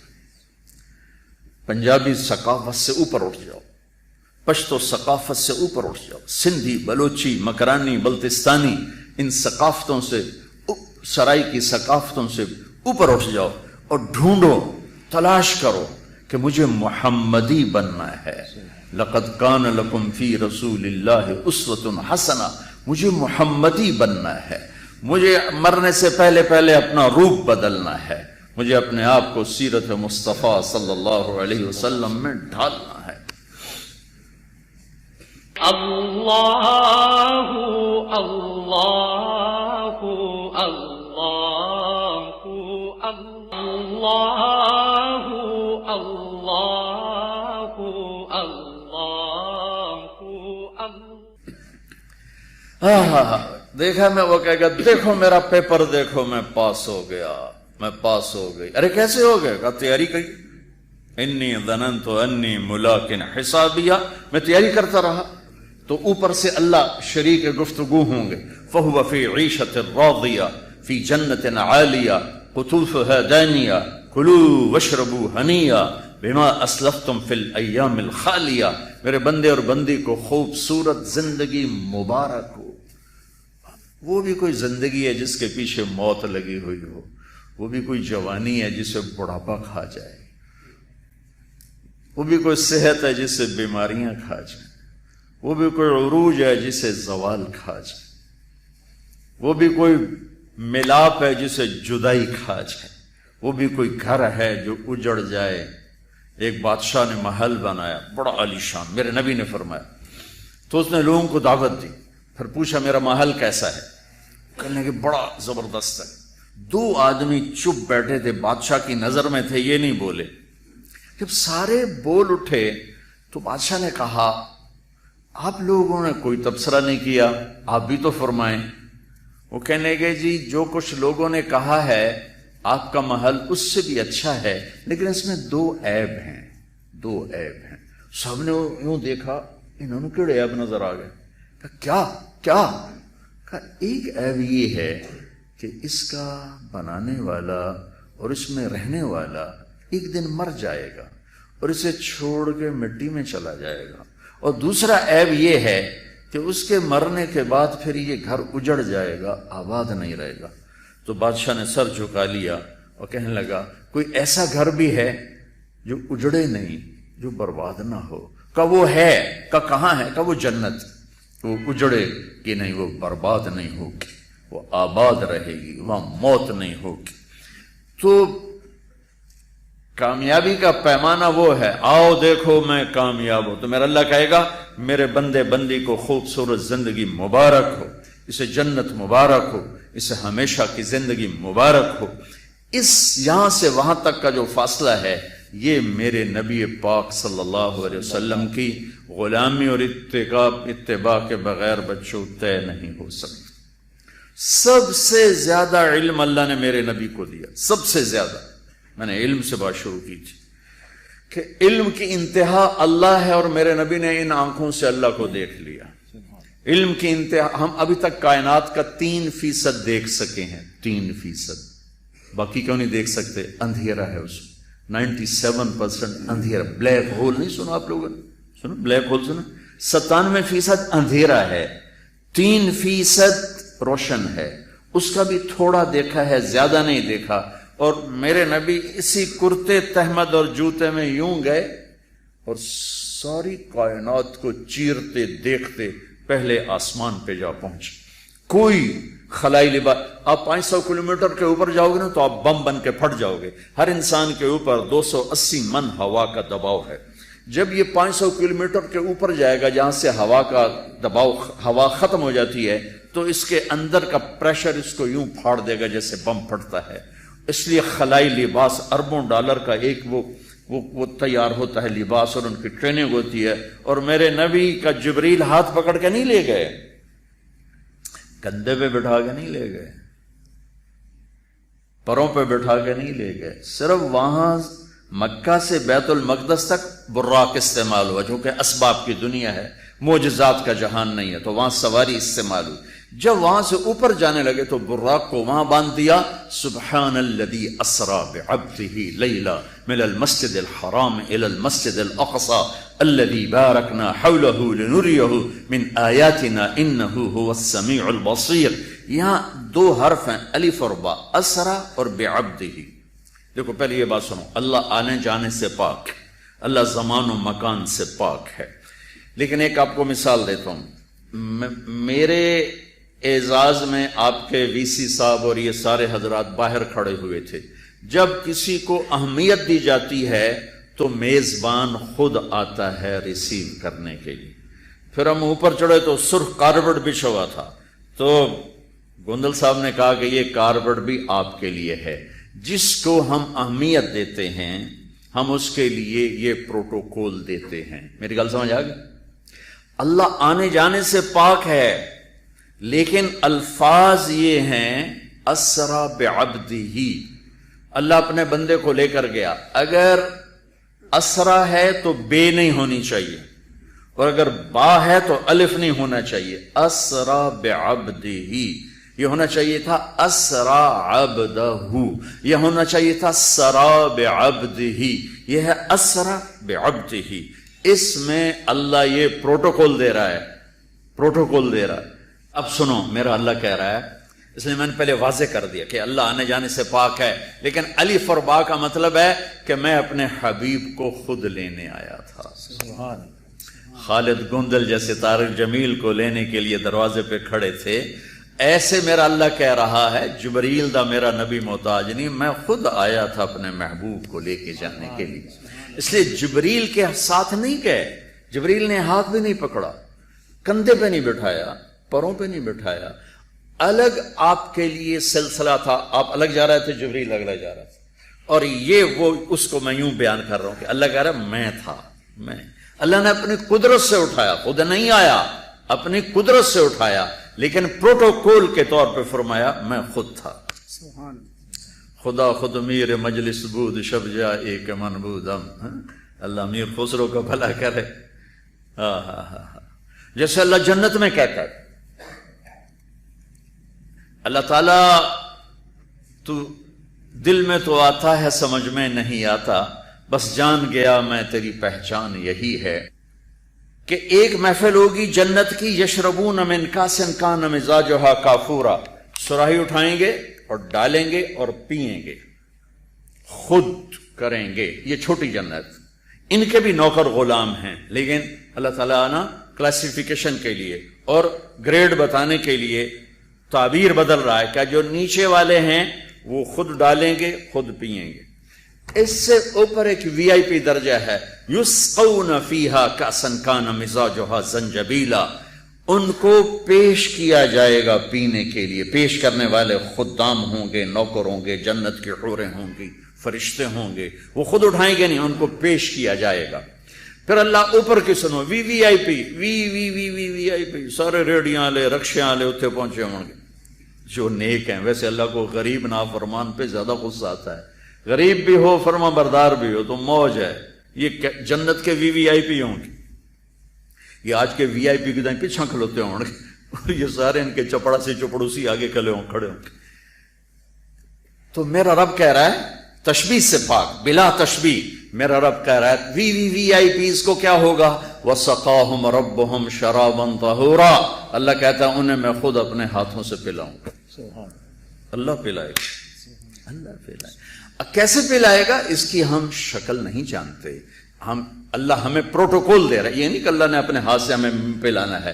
پنجابی ثقافت سے اوپر اٹھ جاؤ، پشتو ثقافت سے اوپر اٹھ جاؤ، سندھی، بلوچی، مکرانی، بلتستانی، ان ثقافتوں سے، سرائی کی ثقافتوں سے اوپر اٹھ جاؤ اور ڈھونڈو، تلاش کرو کہ مجھے محمدی بننا ہے. لقد کان لکم فی رسول اللہ اسوۃ حسنہ. مجھے محمدی بننا ہے. مجھے مرنے سے پہلے اپنا روپ بدلنا ہے. مجھے اپنے آپ کو سیرت مصطفیٰ صلی اللہ علیہ وسلم میں ڈھالنا ہے. اللہ اللہ اللہ اللہ دیکھا میں، وہ کہے گا دیکھو میرا پیپر دیکھو، میں پاس ہو گیا، میں پاس ہو گئی. ارے کیسے ہو گئے؟ کہا تیاری کی. انی ظننت انی ملاق حسابیہ. میں تیاری کرتا رہا. تو اوپر سے اللہ شریک گفتگو ہوں گے. فہو فی عیشۃ راضیہ فی جنت عالیہ قطوفها دانیہ کلوا واشربوا ہنیہ بما اسلفتم فی الایام الخالیہ. میرے بندے اور بندی کو خوبصورت زندگی مبارک ہو. وہ بھی کوئی زندگی ہے جس کے پیچھے موت لگی ہوئی ہو. وہ بھی کوئی جوانی ہے جسے بڑھاپا کھا جائے. وہ بھی کوئی صحت ہے جسے بیماریاں کھا جائیں. وہ بھی کوئی عروج ہے جسے زوال کھا جائے. وہ بھی کوئی ملاپ ہے جسے جدائی کھا جائے. وہ بھی کوئی گھر ہے جو اجڑ جائے. ایک بادشاہ نے محل بنایا بڑا عالیشان، میرے نبی نے فرمایا. تو اس نے لوگوں کو دعوت دی. پھر پوچھا میرا محل کیسا ہے؟ کہنے کہ بڑا زبردست ہے. 2 آدمی چپ بیٹھے تھے، بادشاہ کی نظر میں تھے، یہ نہیں بولے. جب سارے بول اٹھے تو بادشاہ نے کہا آپ لوگوں نے کوئی تبصرہ نہیں کیا، آپ بھی تو فرمائیں. وہ کہنے گے جی جو کچھ لوگوں نے کہا ہے آپ کا محل اس سے بھی اچھا ہے، لیکن اس میں 2 عیب ہیں. 2 عیب ہیں. سب نے یوں دیکھا، انہوں نے کیڑے عیب نظر آ گئے. کیا کیا؟ کہا ایک عیب یہ ہے کہ اس کا بنانے والا اور اس میں رہنے والا ایک دن مر جائے گا اور اسے چھوڑ کے مٹی میں چلا جائے گا. اور دوسرا عیب یہ ہے کہ اس کے مرنے کے بعد پھر یہ گھر اجڑ جائے گا، آباد نہیں رہے گا. تو بادشاہ نے سر جھکا لیا اور کہنے لگا کوئی ایسا گھر بھی ہے جو اجڑے نہیں، جو برباد نہ ہو؟ کہ وہ ہے. کہ کہاں ہے؟ کہ وہ جنت. وہ اجڑے کہ نہیں، وہ برباد نہیں ہوگی، وہ آباد رہے گی، وہاں موت نہیں ہوگی. تو کامیابی کا پیمانہ وہ ہے، آؤ دیکھو میں کامیاب ہوں. تو میرا اللہ کہے گا میرے بندے بندی کو خوبصورت زندگی مبارک ہو، اسے جنت مبارک ہو، اسے ہمیشہ کی زندگی مبارک ہو. اس یہاں سے وہاں تک کا جو فاصلہ ہے یہ میرے نبی پاک صلی اللہ علیہ وسلم کی غلامی اور اتباع کے بغیر بچوں طے نہیں ہو سکتا. سب سے زیادہ علم اللہ نے میرے نبی کو دیا، سب سے زیادہ. میں نے علم سے بات شروع کی تھی کہ علم کی انتہا اللہ ہے، اور میرے نبی نے ان آنکھوں سے اللہ کو دیکھ لیا. علم کی انتہا ہم ابھی تک کائنات کا 3% دیکھ سکے ہیں. 3%. باقی کیوں نہیں دیکھ سکتے؟ اندھیرا ہے اس میں. 97% اندھیرا. بلیک ہول نہیں سنا آپ لوگوں نے؟ سنا بلیک ہول؟ سنا. 97% اندھیرا ہے، 3% روشن ہے. اس کا بھی تھوڑا دیکھا ہے، زیادہ نہیں دیکھا. اور میرے نبی اسی کرتے تہمد اور جوتے میں یوں گئے اور ساری کائنات کو چیرتے دیکھتے پہلے آسمان پہ جا پہنچے. کوئی خلائی لباس. آپ 500 کلومیٹر کے اوپر جاؤ گے نا تو آپ بم بن کے پھٹ جاؤ گے. ہر انسان کے اوپر 280 من ہوا کا دباؤ ہے. جب یہ 500 کلومیٹر کے اوپر جائے گا جہاں سے ہوا کا دباؤ، ہوا ختم ہو جاتی ہے، تو اس کے اندر کا پریشر اس کو یوں پھاڑ دے گا جیسے بم پھٹتا ہے. اس لیے خلائی لباس اربوں ڈالر کا ایک وہ تیار ہوتا ہے لباس، اور ان کی ٹریننگ ہوتی ہے. اور میرے نبی کا جبریل ہاتھ پکڑ کے نہیں لے گئے، کندھے پہ بٹھا کے نہیں لے گئے، پروں پہ بٹھا کے نہیں لے گئے. صرف وہاں مکہ سے بیت المقدس تک براق استعمال ہوا، چونکہ اسباب کی دنیا ہے، معجزات کا جہان نہیں ہے، تو وہاں سواری استعمال ہوئی۔ جب وہاں سے اوپر جانے لگے تو براق کو وہاں باندھ دیا۔ سبحان الذی اسری بعبدہ لیلا من المسجد الحرام الی المسجد الاقصی الذی بارکنا حولہ لنریہ من آیاتنا انہ هو السمیع البصیر۔ یہاں دو حرف ہیں، الف اور با، اسری اور بعبدہ۔ دیکھو پہلے یہ بات سنو، اللہ آنے جانے سے پاک، اللہ زمان و مکان سے پاک ہے۔ لیکن ایک آپ کو مثال دیتا ہوں، میرے اعزاز میں آپ کے وی سی صاحب اور یہ سارے حضرات باہر کھڑے ہوئے تھے۔ جب کسی کو اہمیت دی جاتی ہے تو میزبان خود آتا ہے ریسیو کرنے کے لیے۔ پھر ہم اوپر چڑھے تو سرخ کارپیٹ بچھا ہوا تھا، تو گوندل صاحب نے کہا کہ یہ کارپیٹ بھی آپ کے لیے ہے۔ جس کو ہم اہمیت دیتے ہیں ہم اس کے لیے یہ پروٹوکول دیتے ہیں۔ میری گل سمجھ آ گئی؟ اللہ آنے جانے سے پاک ہے، لیکن الفاظ یہ ہیں اسری بعبدہ، اللہ اپنے بندے کو لے کر گیا۔ اگر اسرا ہے تو بے نہیں ہونی چاہیے، اور اگر با ہے تو الف نہیں ہونا چاہیے۔ اسری بعبدہ، یہ ہونا چاہیے تھا اسرا عبدہ، یہ ہونا چاہیے تھا سرا بعبدہ، یہ ہے اسرا بعبدہ۔ اس میں اللہ یہ پروٹوکول دے رہا ہے، پروٹوکول دے رہا ہے۔ اب سنو، میرا اللہ کہہ رہا ہے، اس لیے میں نے پہلے واضح کر دیا کہ اللہ آنے جانے سے پاک ہے، لیکن الف اور با کا مطلب ہے کہ میں اپنے حبیب کو خود لینے آیا تھا۔ خالد گوندل جیسے طارق جمیل کو لینے کے لیے دروازے پہ کھڑے تھے، ایسے میرا اللہ کہہ رہا ہے جبریل دا میرا نبی محتاج نہیں، میں خود آیا تھا اپنے محبوب کو لے کے جانے کے لیے۔ اس لیے جبریل کے ساتھ نہیں گئے، جبریل نے ہاتھ بھی نہیں پکڑا، کندھے پہ نہیں بٹھایا، پروں پہ نہیں بٹھایا، الگ آپ کے لیے سلسلہ تھا، آپ الگ جا رہے تھے، جبریل الگ جا رہا تھا۔ اور یہ وہ اس کو میں یوں بیان کر رہا ہوں کہ اللہ کہہ رہا ہے میں تھا، میں، اللہ نے اپنی قدرت سے اٹھایا، خود نہیں آیا، اپنی قدرت سے اٹھایا، لیکن پروٹوکول کے طور پہ فرمایا میں خود تھا۔ خدا خود میر مجلس بود شب جا ایک من بودم۔ اللہ میر خسرو کا بھلا کرے۔ جیسے اللہ جنت میں کہتا ہے، اللہ تعالیٰ تو دل میں تو آتا ہے سمجھ میں نہیں آتا، بس جان گیا میں تیری پہچان یہی ہے کہ ایک محفل ہوگی جنت کی، یشربون من کاس کان مزاجھا کافورا، سراہی اٹھائیں گے اور ڈالیں گے اور پئیں گے، خود کریں گے۔ یہ چھوٹی جنت، ان کے بھی نوکر غلام ہیں، لیکن اللہ تعالیٰ نا کلاسیفیکیشن کے لیے اور گریڈ بتانے کے لیے تعبیر بدل رہا ہے کہ جو نیچے والے ہیں وہ خود ڈالیں گے، خود پئیں گے۔ اس سے اوپر ایک وی آئی پی درجہ ہے، یسقون فیہا کأسا کان مزاجھا زنجبیلا، ان کو پیش کیا جائے گا پینے کے لیے، پیش کرنے والے خدام ہوں گے، نوکر ہوں گے، جنت کی حوریں ہوں گی، فرشتے ہوں گے، وہ خود اٹھائیں گے نہیں، ان کو پیش کیا جائے گا۔ پھر اللہ اوپر کی سنو، وی وی آئی پی، وی وی وی وی وی آئی پی، سارے ریڑیاں والے، رکشے والے اتنے پہنچے ہوں گے جو نیک ہیں۔ ویسے اللہ کو غریب نافرمان پہ زیادہ غصہ آتا ہے، غریب بھی ہو فرما بردار بھی ہو تو موج ہے۔ یہ جنت کے وی وی آئی پی ہوں گے، یہ آج کے وی آئی پی کے دائیں پیچھا کھلوتے ہوں گے، اور یہ سارے ان کے چپڑا سے چپڑوسی آگے کھڑے ہوں گے۔ تو میرا رب کہہ رہا ہے تشبیہ سے پاک، بلا تشبیہ، میرا رب کہہ رہا ہے وی وی وی آئی پیز کو کیا ہوگا؟ وَسَقَاهُمْ رَبُّهُمْ شَرَابًا طَهُورًا، اللہ کہتا ہے انہیں میں خود اپنے ہاتھوں سے پلاؤں گا۔ اللہ پلائے گا، اللہ پلائے گا۔ کیسے پلائے گا اس کی ہم شکل نہیں جانتے، ہم اللہ ہمیں پروٹوکول دے رہا ہے، یہ نہیں کہ اللہ نے اپنے ہاتھ سے ہمیں پلانا ہے،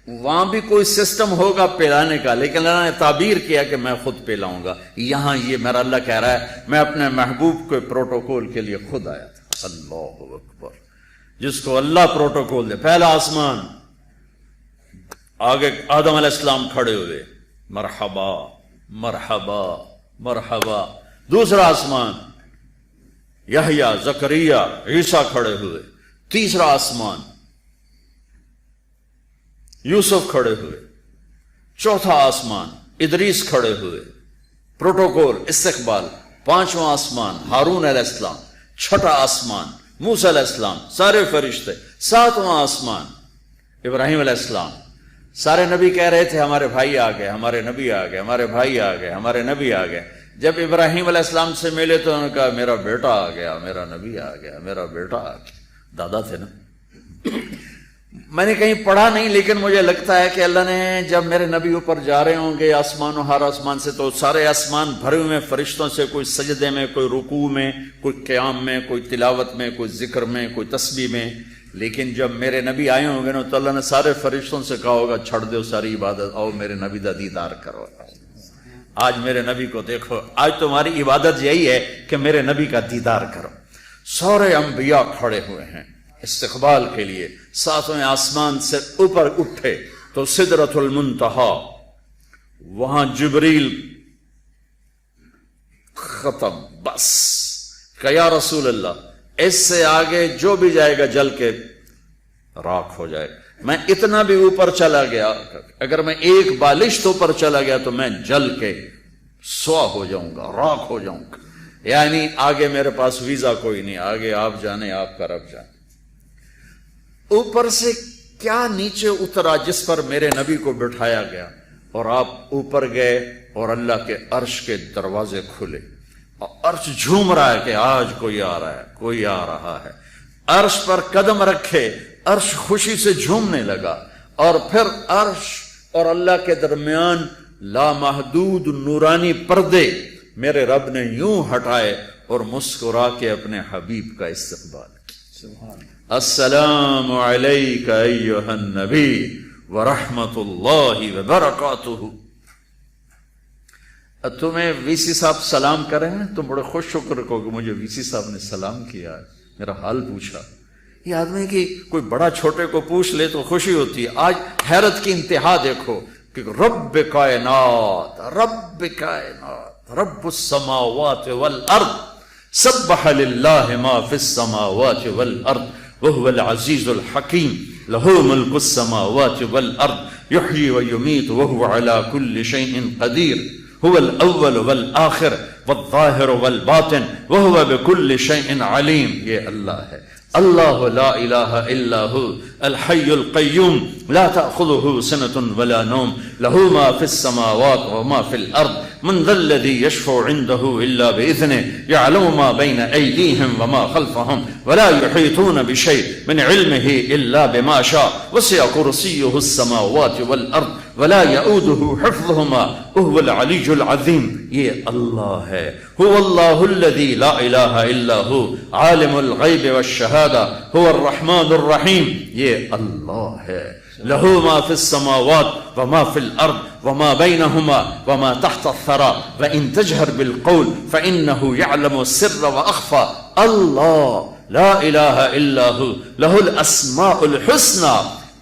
وہاں بھی کوئی سسٹم ہوگا پلانے کا، لیکن اللہ نے تعبیر کیا کہ میں خود پلاؤں گا۔ یہاں یہ میرا اللہ کہہ رہا ہے میں اپنے محبوب کے پروٹوکول کے لیے خود آیا تھا۔ اللہ اکبر، جس کو اللہ پروٹوکول دے۔ پہلا آسمان، آگے آدم علیہ السلام کھڑے ہوئے، مرحبا مرحبا مرحبا۔ دوسرا آسمان، یحییٰ، زکریا، عیسیٰ کھڑے ہوئے۔ تیسرا آسمان، یوسف کھڑے ہوئے۔ چوتھا آسمان، ادریس کھڑے ہوئے، پروٹوکول، استقبال۔ پانچواں آسمان، ہارون علیہ السلام۔ چھٹا آسمان، موسیٰ علیہ السلام، سارے فرشتے، ساتواں آسمان، ابراہیم علیہ السلام، سارے نبی کہہ رہے تھے ہمارے بھائی آ گئے، ہمارے نبی آ گئے، ہمارے بھائی آ گئے، ہمارے نبی آ گئے۔ جب ابراہیم علیہ السلام سے ملے تو انہوں نے کہا میرا بیٹا آ گیا، میرا نبی آ گیا، میرا بیٹا آ گیا۔ دادا تھے نا۔ میں نے کہیں پڑھا نہیں، لیکن مجھے لگتا ہے کہ اللہ نے جب میرے نبی اوپر جا رہے ہوں گے آسمان و ہر آسمان سے، تو سارے آسمان بھرے ہوئے فرشتوں سے، کوئی سجدے میں، کوئی رکوع میں، کوئی قیام میں، کوئی تلاوت میں، کوئی ذکر میں، کوئی تسبیح میں۔ لیکن جب میرے نبی آئے ہوں گے نا تو اللہ نے سارے فرشتوں سے کہا ہوگا چھڑ دو ساری عبادت، آؤ میرے نبی دا دیدار کرو، آج میرے نبی کو دیکھو، آج تمہاری عبادت یہی ہے کہ میرے نبی کا دیدار کرو۔ سارے انبیاء کھڑے ہوئے ہیں استقبال کے لیے، ساتویں آسمان سے اوپر اٹھے تو سدرۃ المنتہا، وہاں جبریل ختم، بس کہ یا رسول اللہ اس سے آگے جو بھی جائے گا جل کے راکھ ہو جائے گا۔ میں اتنا بھی اوپر چلا گیا، اگر میں ایک بالشت اوپر چلا گیا تو میں جل کے سوا ہو جاؤں گا، راکھ ہو جاؤں گا۔ یعنی آگے میرے پاس ویزا کوئی نہیں، آگے آپ جانے، آپ کا رب جانے۔ اوپر سے کیا نیچے اترا جس پر میرے نبی کو بٹھایا گیا، اور آپ اوپر گئے اور اللہ کے عرش کے دروازے کھلے، اور عرش جھوم رہا ہے کہ آج کوئی آ رہا ہے، کوئی آ رہا ہے۔ عرش پر قدم رکھے، عرش خوشی سے جھومنے لگا، اور پھر عرش اور اللہ کے درمیان لامحدود نورانی پردے میرے رب نے یوں ہٹائے اور مسکرا کے اپنے حبیب کا استقبال کیا۔ السلام علیک ایھا النبی ورحمۃ اللہ وبرکاتہ۔ تمہیں وی سی صاحب سلام کریں تم بڑے خوش ہو کر کہو کہ مجھے وی سی صاحب نے سلام کیا، میرا حال پوچھا۔ یہ آدمی کی کوئی بڑا چھوٹے کو پوچھ لے تو خوشی ہوتی ہے۔ آج حیرت کی انتہا دیکھو کہ رب کائنات، رب کائنات، رب السماوات والارض، سبح للہ ما فی السماوات والارض وهو العزیز الحکیم، له ملک السماوات والارض یحیی ویمیت وهو على كل شیء قدیر، هو الاول والآخر والظاہر والباطن وهو بكل شیء علیم۔ یہ اللہ ہے، اللہ لا الہ الا هو الحی القیوم لا تأخذه سنة ولا نوم، له ما في السماوات وما في الأرض، من ذا الذي يشفع عنده إلا بإذنه، يعلم ما بين أيديهم وما خلفهم ولا يحيطون بشيء من علمه إلا بما شاء، وسع كرسيه السماوات والأرض ولا يؤوده حفظهما وهو العلي العظيم۔ یہ اللہ ہے، هو الله الذي لا إله إلا هو عالم الغيب والشهادة هو الرحمن الرحيم۔ یہ اللہ ہے، له ما في السماوات وما في الأرض وما بينهما وما تحت الثرى وإن تجهر بالقول فإنه يعلم السر وأخفى، اللہ لا الہ الا هو له الاسماء الحسنى۔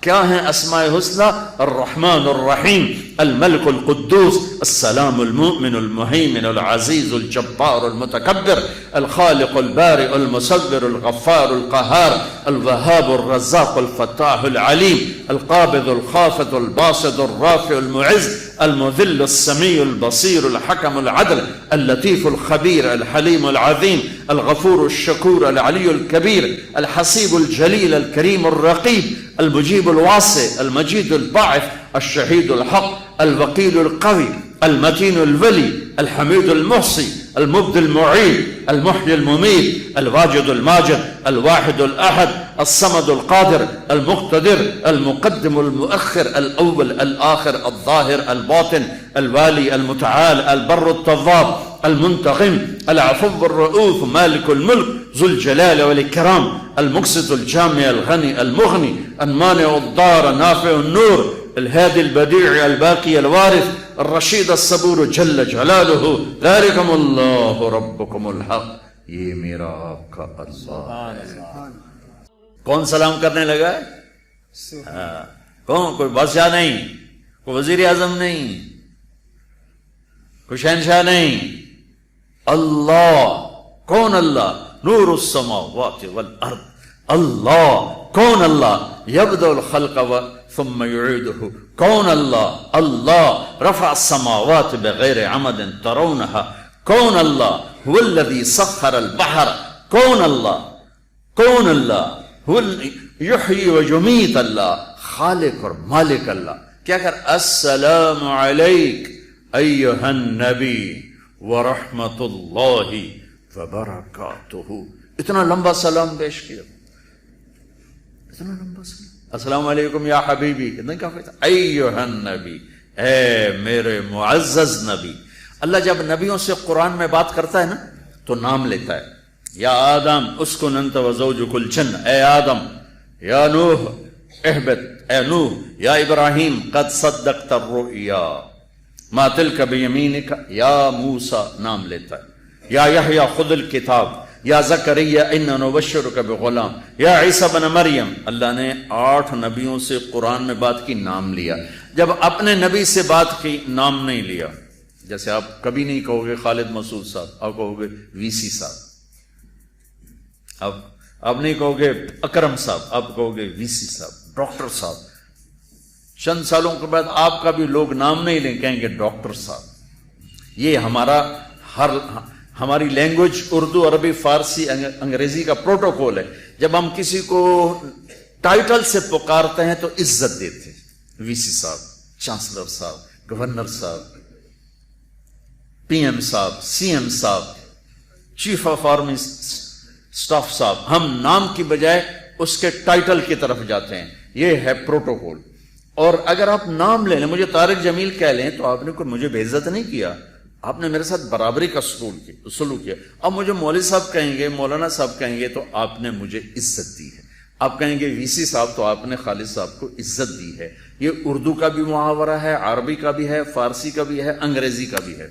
کیا ہیں اسماء حسنى؟ الرحمن الرحیم، الملک القدوس، السلام المؤمن المہیمن العزیز الجبار المتکبر، الخالق البارئ المصور الغفار القہار، الوہاب الرزاق الفتاح العلیم، القابض الخافض الباسط الرافع المعز، المذل السمیع البصیر الحکم العدل، اللطیف الخبیر الحلیم العظیم، الغفور الشکور العلی الکبیر، الحسیب الجلیل الکریم الرقیب، المجیب الواسع المجید الباعث، الشہید الحق، الوکیل القوی، المتین الولی، الحمید المحصی، المبدی المعید، المحیی الممید، الواجد الماجد، الواحد الاحد، الصمد القادر، المقتدر، المقدم المؤخر، الاول الآخر، الظاہر الباطن، الوالی المتعال، البر التواب، المنتقم، العفو الرؤوف، مالك الملك، ذو الجلال والإكرام، المقسط الجامع الغني المغني، المانع الضار نافع النور، الهادي البديع الباقي الوارث، الرشید الصبور جل جلالہ، ذالکم اللہ ربکم الحق۔ یہ میرا آپ کا اللہ ہے۔ کون سلام کرنے لگا ہے؟ کون؟ کوئی بادشاہ نہیں، کوئی وزیر اعظم نہیں، کوئی شہنشاہ نہیں، اللہ۔ کون اللہ؟ نور السماوات والارض، اللہ۔ کون اللہ؟ یبدأ الخلق ثم يعيده، کون اللہ؟ اللہ رفع السماوات بغیر عمد ترونها، کون اللہ؟ هو الذي سخر البحر کون اللہ؟ کون اللہ؟ یحیی و یمیت اللہ، خالق اور مالک اللہ. کیا کر السلام علیک ایھا النبی ورحمۃ اللہ وبرکاتہ. اتنا لمبا سلام پیش کیا، اتنا لمبا سلام. السلام علیکم یا حبیبی، کتنا کافی تھا. ایھا النبی، اے میرے معزز نبی. اللہ جب نبیوں سے قرآن میں بات کرتا ہے نا تو نام لیتا ہے. یا آدم اسکن انت وزوجک الجنہ، اے آدم. یا نوح اہبط، اے نوح. یا ابراہیم قد صدقت الرؤیا ما تلک بیمینک، یا موسیٰ نام لیتا ہے. یا یحییٰ خذ الکتاب، یا زکریا انا نبشرک بغلام، یا عیسیٰ بن مریم. اللہ نے 8 نبیوں سے قرآن میں بات کی، نام لیا. جب اپنے نبی سے بات کی نام نہیں لیا. جیسے آپ کبھی نہیں کہو گے خالد مسعود صاحب، آپ کہو گے وی سی صاحب. آپ نہیں کہو گے اکرم صاحب، آپ کہو گے وی سی صاحب، ڈاکٹر صاحب. چند سالوں کے بعد آپ کا بھی لوگ نام نہیں لیں، کہیں گے ڈاکٹر صاحب. یہ ہماری لینگویج اردو، عربی، فارسی، انگریزی کا پروٹوکول ہے. جب ہم کسی کو ٹائٹل سے پکارتے ہیں تو عزت دیتے ہیں. وی سی صاحب، چانسلر صاحب، گورنر صاحب، پی ایم صاحب، سی ایم صاحب، چیف آف آرمی اسٹاف صاحب. ہم نام کی بجائے اس کے ٹائٹل کی طرف جاتے ہیں. یہ ہے پروٹوکول. اور اگر آپ نام لے لیں، مجھے طارق جمیل کہہ لیں، تو آپ نے کوئی مجھے بے عزت نہیں کیا، آپ نے میرے ساتھ برابری کا سلوک کیا. اب مجھے مولوی صاحب کہیں گے، مولانا صاحب کہیں گے، تو آپ نے مجھے عزت دی ہے. آپ کہیں گے وی سی صاحب، تو آپ نے خالد صاحب کو عزت دی ہے. یہ اردو کا بھی محاورہ ہے، عربی کا بھی ہے، فارسی کا بھی ہے، انگریزی کا بھی ہے.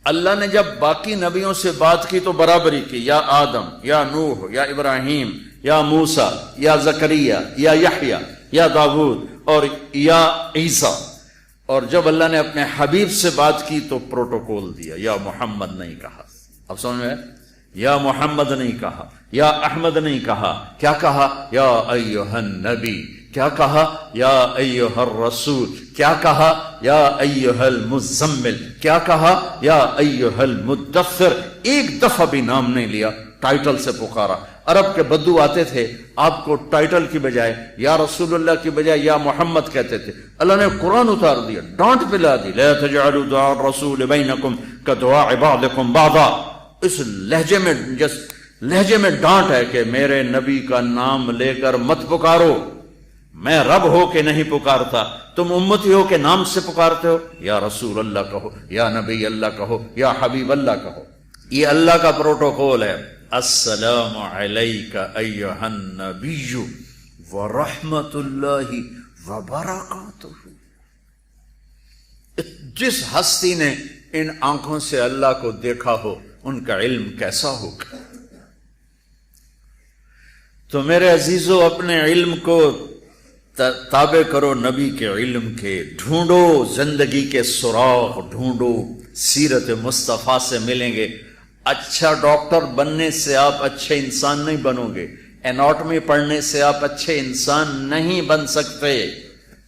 اللہ نے جب باقی نبیوں سے بات کی تو برابری کی. یا آدم، یا نوح، یا ابراہیم، یا موسیٰ، یا زکریا، یا یحییٰ، یا داؤد، اور یا عیسیٰ. اور جب اللہ نے اپنے حبیب سے بات کی تو پروٹوکول دیا. یا محمد نہیں کہا. اب سمجھ میں؟ یا محمد نہیں کہا، یا احمد نہیں کہا. کیا کہا؟ یا ایھا النبی. کیا کہا؟ یا ایھا الرسول. کیا کہا؟ یا ایھا المزمل. کیا کہا؟ یا ایھا المدثر. ایک دفعہ بھی نام نہیں لیا، ٹائٹل سے پکارا. عرب کے بدو آتے تھے، آپ کو ٹائٹل کی بجائے، یا رسول اللہ کی بجائے یا محمد کہتے تھے. اللہ نے قرآن اتار دیا، ڈانٹ پلا دی. لا تجعلوا دعاء الرسول بینکم کدعاء بعضکم بعضا. اس لہجے میں ڈانٹ ہے کہ میرے نبی کا نام لے کر مت پکارو. میں رب ہو کے نہیں پکارتا، تم امتی ہو کے نام سے پکارتے ہو. یا رسول اللہ کہو، یا نبی اللہ کہو، یا حبیب اللہ کہو. یہ اللہ کا پروٹوکول ہے. السلام علیک ایھا النبی ورحمۃ اللہ وبرکاتہ. جس ہستی نے ان آنکھوں سے اللہ کو دیکھا ہو، ان کا علم کیسا ہوگا. تو میرے عزیزو، اپنے علم کو تابع کرو نبی کے علم کے. ڈھونڈو زندگی کے سراغ، ڈھونڈو. سیرت مصطفیٰ سے ملیں گے. اچھا ڈاکٹر بننے سے آپ اچھے انسان نہیں بنو گے. اناٹمی پڑھنے سے آپ اچھے انسان نہیں بن سکتے.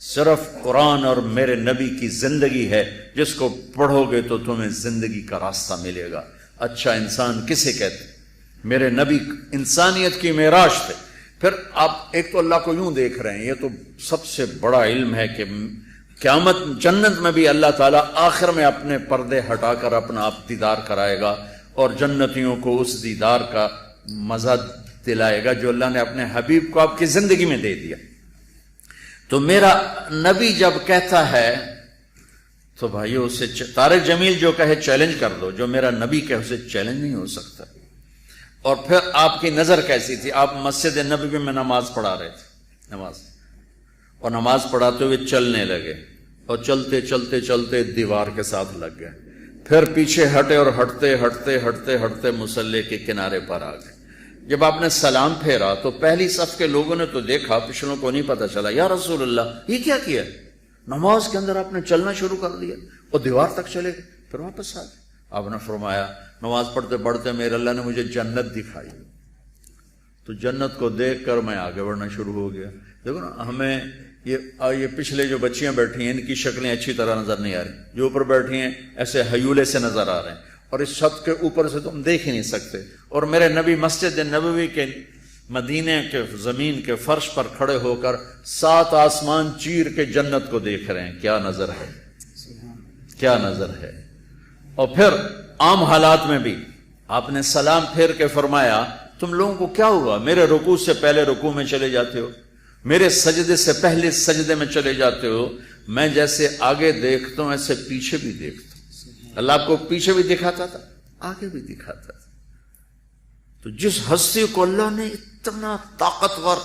صرف قرآن اور میرے نبی کی زندگی ہے جس کو پڑھو گے تو تمہیں زندگی کا راستہ ملے گا. اچھا انسان کسے کہتے؟ میرے نبی انسانیت کی معراج تھے. پھر آپ ایک تو اللہ کو یوں دیکھ رہے ہیں، یہ تو سب سے بڑا علم ہے کہ قیامت جنت میں بھی اللہ تعالیٰ آخر میں اپنے پردے ہٹا کر اپنا آپ دیدار کرائے گا اور جنتیوں کو اس دیدار کا مزہ دلائے گا جو اللہ نے اپنے حبیب کو آپ کی زندگی میں دے دیا. تو میرا نبی جب کہتا ہے تو بھائیو اسے طارق جمیل جو کہے چیلنج کر دو، جو میرا نبی کہے اسے چیلنج نہیں ہو سکتا. اور پھر آپ کی نظر کیسی تھی؟ آپ مسجد نبوی میں نماز پڑھا رہے تھے، اور نماز پڑھاتے ہوئے چلنے لگے، اور چلتے چلتے چلتے دیوار کے ساتھ لگ گئے. پھر پیچھے ہٹے اور ہٹتے ہٹتے ہٹتے ہٹتے مصلی کے کنارے پر آ گئے. جب آپ نے سلام پھیرا تو پہلی صف کے لوگوں نے تو دیکھا، پچھلوں کو نہیں پتا چلا. یا رسول اللہ، یہ کیا کیا؟ نماز کے اندر آپ نے چلنا شروع کر دیا اور دیوار تک چلے گئے، پھر واپس آ گئے. آپ نے فرمایا نماز پڑھتے پڑھتے میرے اللہ نے مجھے جنت دکھائی، تو جنت کو دیکھ کر میں آگے بڑھنا شروع ہو گیا. دیکھو نا، ہمیں یہ پچھلے جو بچیاں بیٹھی ہیں ان کی شکلیں اچھی طرح نظر نہیں آ رہی، جو اوپر بیٹھی ہیں ایسے ہیولے سے نظر آ رہے ہیں، اور اس چھت کے اوپر سے تم دیکھ ہی نہیں سکتے، اور میرے نبی مسجد نبوی کے مدینے کے زمین کے فرش پر کھڑے ہو کر 7 آسمان چیر کے جنت کو دیکھ رہے ہیں. کیا نظر ہے، کیا نظر ہے. اور پھر عام حالات میں بھی آپ نے سلام پھیر کے فرمایا تم لوگوں کو کیا ہوا، میرے رکوع سے پہلے رکوع میں چلے جاتے ہو، میرے سجدے سے پہلے سجدے میں چلے جاتے ہو. میں جیسے آگے دیکھتا ہوں ایسے پیچھے بھی دیکھتا ہوں. اللہ آپ کو پیچھے بھی دکھاتا تھا، آگے بھی دکھاتا تھا. تو جس ہستی کو اللہ نے اتنا طاقتور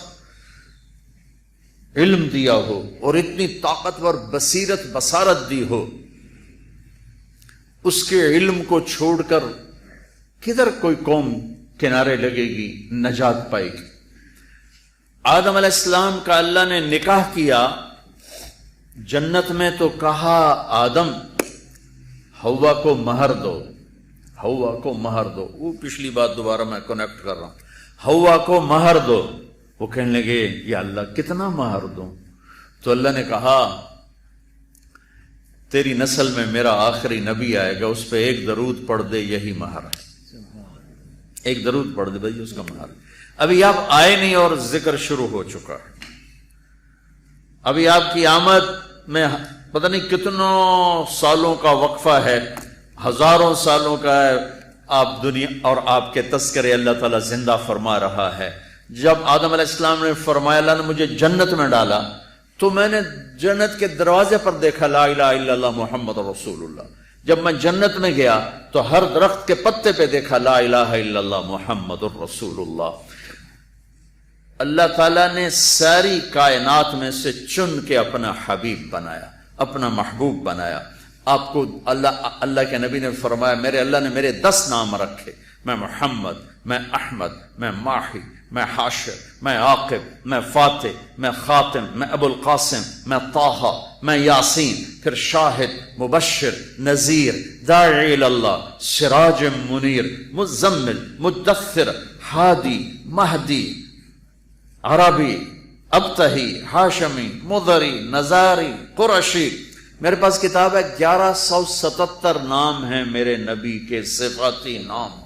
علم دیا ہو اور اتنی طاقتور بصیرت بصارت دی ہو، اس کے علم کو چھوڑ کر کدھر کوئی قوم کنارے لگے گی، نجات پائے گی. آدم علیہ السلام کا اللہ نے نکاح کیا جنت میں، تو کہا آدم حوا کو مہر دو، حوا کو مہر دو. وہ پچھلی بات دوبارہ میں کنیکٹ کر رہا ہوں. حوا کو مہر دو. وہ کہنے لگے یا اللہ کتنا مہر دوں؟ تو اللہ نے کہا تیری نسل میں میرا آخری نبی آئے گا، اس پہ ایک درود پڑھ دے، یہی مہر ہے. ایک درود پڑھ دے بھائی، اس کا مہر. ابھی آپ آئے نہیں اور ذکر شروع ہو چکا ہے. ابھی آپ کی آمد میں پتہ نہیں کتنوں سالوں کا وقفہ ہے، ہزاروں سالوں کا ہے. آپ دنیا اور آپ کے تذکرے اللہ تعالیٰ زندہ فرما رہا ہے. جب آدم علیہ السلام نے فرمایا اللہ نے مجھے جنت میں ڈالا، تو میں نے جنت کے دروازے پر دیکھا لا الہ الا اللہ محمد رسول اللہ. جب میں جنت میں گیا تو ہر درخت کے پتے پہ دیکھا لا الہ الا اللہ محمد رسول اللہ. اللہ تعالیٰ نے ساری کائنات میں سے چن کے اپنا حبیب بنایا، اپنا محبوب بنایا. آپ کو اللہ کے نبی نے فرمایا میرے اللہ نے میرے 10 نام رکھے. میں محمد، میں احمد، میں ماہی، میں حاشر، میں عاقب، میں فاتح، میں خاتم، میں ابو القاسم، میں طٰہٰ، میں یاسین. پھر شاہد، مبشر، نذیر، داعی اللہ، سراج منیر، مزمل، مدثر، ہادی، مہدی، عربی، ابتہی، ہاشمی، مضری، نزاری، قرشی. میرے پاس کتاب ہے 1177 نام ہیں میرے نبی کے صفاتی نام.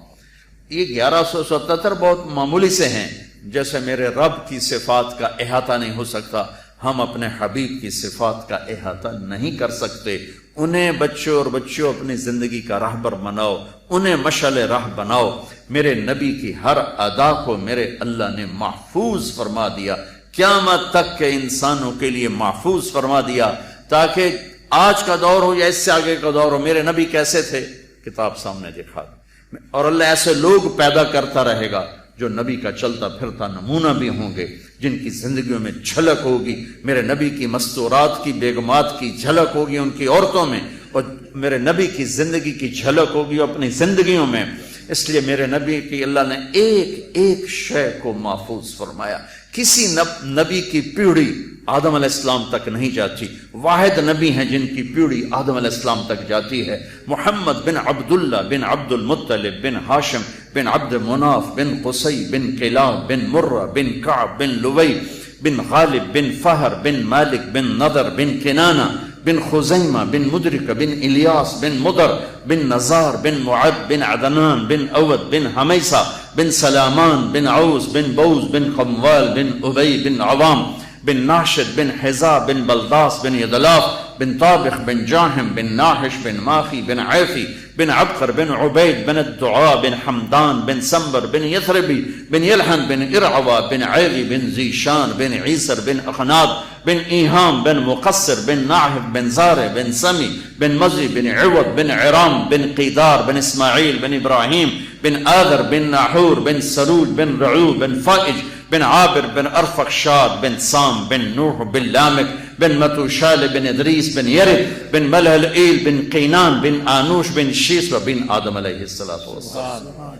یہ 1177 بہت معمولی سے ہیں، جیسے میرے رب کی صفات کا احاطہ نہیں ہو سکتا، ہم اپنے حبیب کی صفات کا احاطہ نہیں کر سکتے. انہیں بچوں اور بچوں اپنی زندگی کا راہبر بناؤ، انہیں مشعل راہ بناؤ. میرے نبی کی ہر ادا کو میرے اللہ نے محفوظ فرما دیا، قیامت تک کے انسانوں کے لیے محفوظ فرما دیا، تاکہ آج کا دور ہو یا اس سے آگے کا دور ہو میرے نبی کیسے تھے کتاب سامنے دکھا دے. اور اللہ ایسے لوگ پیدا کرتا رہے گا جو نبی کا چلتا پھرتا نمونہ بھی ہوں گے، جن کی زندگیوں میں جھلک ہوگی میرے نبی کی مستورات کی، بیگمات کی جھلک ہوگی ان کی عورتوں میں، اور میرے نبی کی زندگی کی جھلک ہوگی اپنی زندگیوں میں. اس لیے میرے نبی کی اللہ نے ایک ایک شے کو محفوظ فرمایا. کسی نبی کی پیڑھی آدم علیہ السلام تک نہیں جاتی. واحد نبی ہیں جن کی پیڑھی آدم علیہ السلام تک جاتی ہے. محمد بن عبداللہ بن عبد المطلب بن ہاشم بن عبد مناف بن قصی بن کلاب بن مرہ بن کعب بن لوی بن غالب بن فہر بن مالک بن نضر بن کنانہ بن خزیمہ بن مدرک بن الیاس بن مدر بن نزار بن معد بن عدنان بن اود بن حمیسہ بن سلامان بن عوس بن بوز بن خموال بن ابی بن عوام بن ناشد بن حزا بن بلداس بن یدلاف بن طابخ بن جاہم بن ناحش بن ماخی بن عیفی بن عبقر بن عبید بن الدعاء بن حمدان بن سنبر بن یثربی بن یلحن بن ارعوا بن عیلی بن زیشان بن عیسر بن اخناد بن ایہام بن مقصر بن ناحب بن زارع بن سمی بن مزی بن عوض بن عرام بن قیدار بن اسماعیل بن ابراہیم بن آذر بن ناحور بن سرود بن رعو بن فائج بن عابر بن ارفخشاد بن سام بن نوح بن لامک بن متوشال بن ادریس بن یرد بن ملہلئیل بن قینان بن آنوش بن شیس و بن آدم علیہ السلام.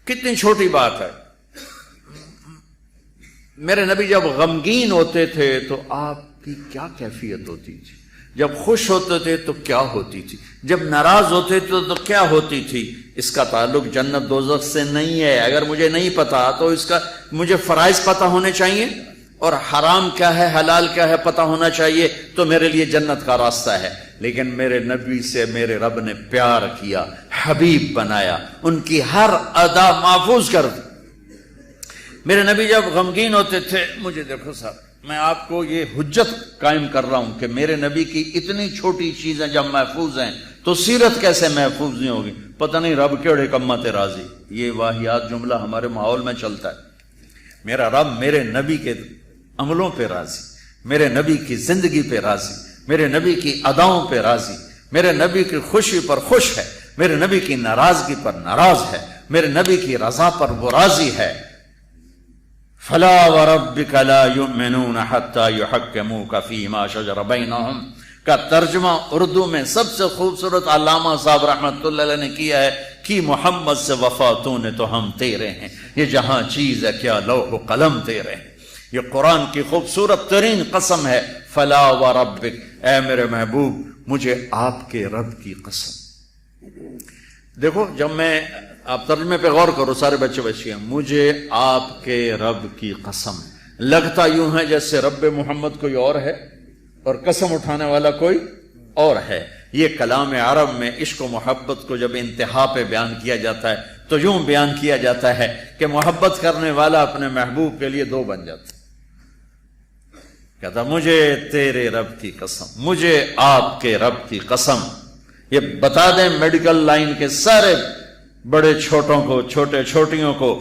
کتنی چھوٹی بات ہے. میرے نبی جب غمگین ہوتے تھے تو آپ کی کیا کیفیت ہوتی تھی، جب خوش ہوتے تھے تو کیا ہوتی تھی، جب ناراض ہوتے تھے تو کیا ہوتی تھی. اس کا تعلق جنت دوزخ سے نہیں ہے. اگر مجھے نہیں پتا تو اس کا مجھے فرائض پتہ ہونے چاہیے، اور حرام کیا ہے حلال کیا ہے پتہ ہونا چاہیے، تو میرے لیے جنت کا راستہ ہے. لیکن میرے نبی سے میرے رب نے پیار کیا، حبیب بنایا، ان کی ہر ادا محفوظ کر دی۔ میرے نبی جب غمگین ہوتے تھے، مجھے دیکھو صاحب، میں آپ کو یہ حجت قائم کر رہا ہوں کہ میرے نبی کی اتنی چھوٹی چیزیں جب محفوظ ہیں تو سیرت کیسے محفوظ نہیں ہوگی؟ پتہ نہیں رب کیڑے کمت راضی، یہ واہیات جملہ ہمارے ماحول میں چلتا ہے۔ میرا رب میرے نبی کے عملوں پہ راضی، میرے نبی کی زندگی پہ راضی، میرے نبی کی اداؤں پہ راضی، میرے نبی کی خوشی پر خوش ہے، میرے نبی کی ناراضگی پر ناراض ہے، میرے نبی کی رضا پر وہ راضی ہے۔ فلا وربک لا یؤمنون حتی یحکموک فیما شجر بینہم کا ترجمہ اردو میں سب سے خوبصورت علامہ صاحب رحمۃ اللہ علیہ نے کیا ہے کہ محمد سے وفا تو نے تو ہم تیرے ہیں، یہ جہاں چیز ہے کیا لوح و قلم تیرے ہیں۔ یہ قرآن کی خوبصورت ترین قسم ہے، فلا وربک، اے میرے محبوب مجھے آپ کے رب کی قسم۔ دیکھو جب میں آپ ترجمے پہ غور کرو سارے بچے بچیاں، مجھے آپ کے رب کی قسم، لگتا یوں ہے جیسے رب محمد کوئی اور ہے اور قسم اٹھانے والا کوئی اور ہے۔ یہ کلام عرب میں عشق و محبت کو جب انتہا پہ بیان کیا جاتا ہے تو یوں بیان کیا جاتا ہے کہ محبت کرنے والا اپنے محبوب کے لیے دو بن جاتا، کہتا مجھے تیرے رب کی قسم، مجھے آپ کے رب کی قسم۔ یہ بتا دیں میڈیکل لائن کے سارے بڑے چھوٹوں کو، چھوٹے چھوٹیوں کو،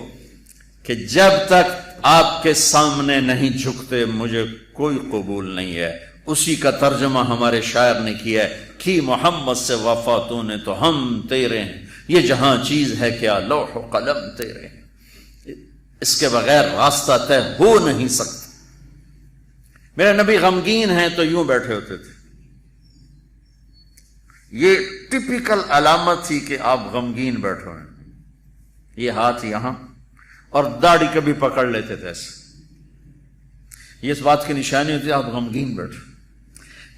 کہ جب تک آپ کے سامنے نہیں جھکتے مجھے کوئی قبول نہیں ہے۔ اسی کا ترجمہ ہمارے شاعر نے کیا ہے کہ محمد سے وفا تو نے تو ہم تیرے ہیں، یہ جہاں چیز ہے کیا لوح و قلم تیرے ہیں، اس کے بغیر راستہ طے ہو نہیں سکتا۔ میرے نبی غمگین ہیں تو یوں بیٹھے ہوتے تھے، یہ ٹپیکل علامت تھی کہ آپ غمگین بیٹھے ہیں، یہ ہاتھ یہاں اور داڑھی کبھی پکڑ لیتے تھے ایسے، یہ اس بات کی نشانی ہوتی ہے آپ غمگین بیٹھے۔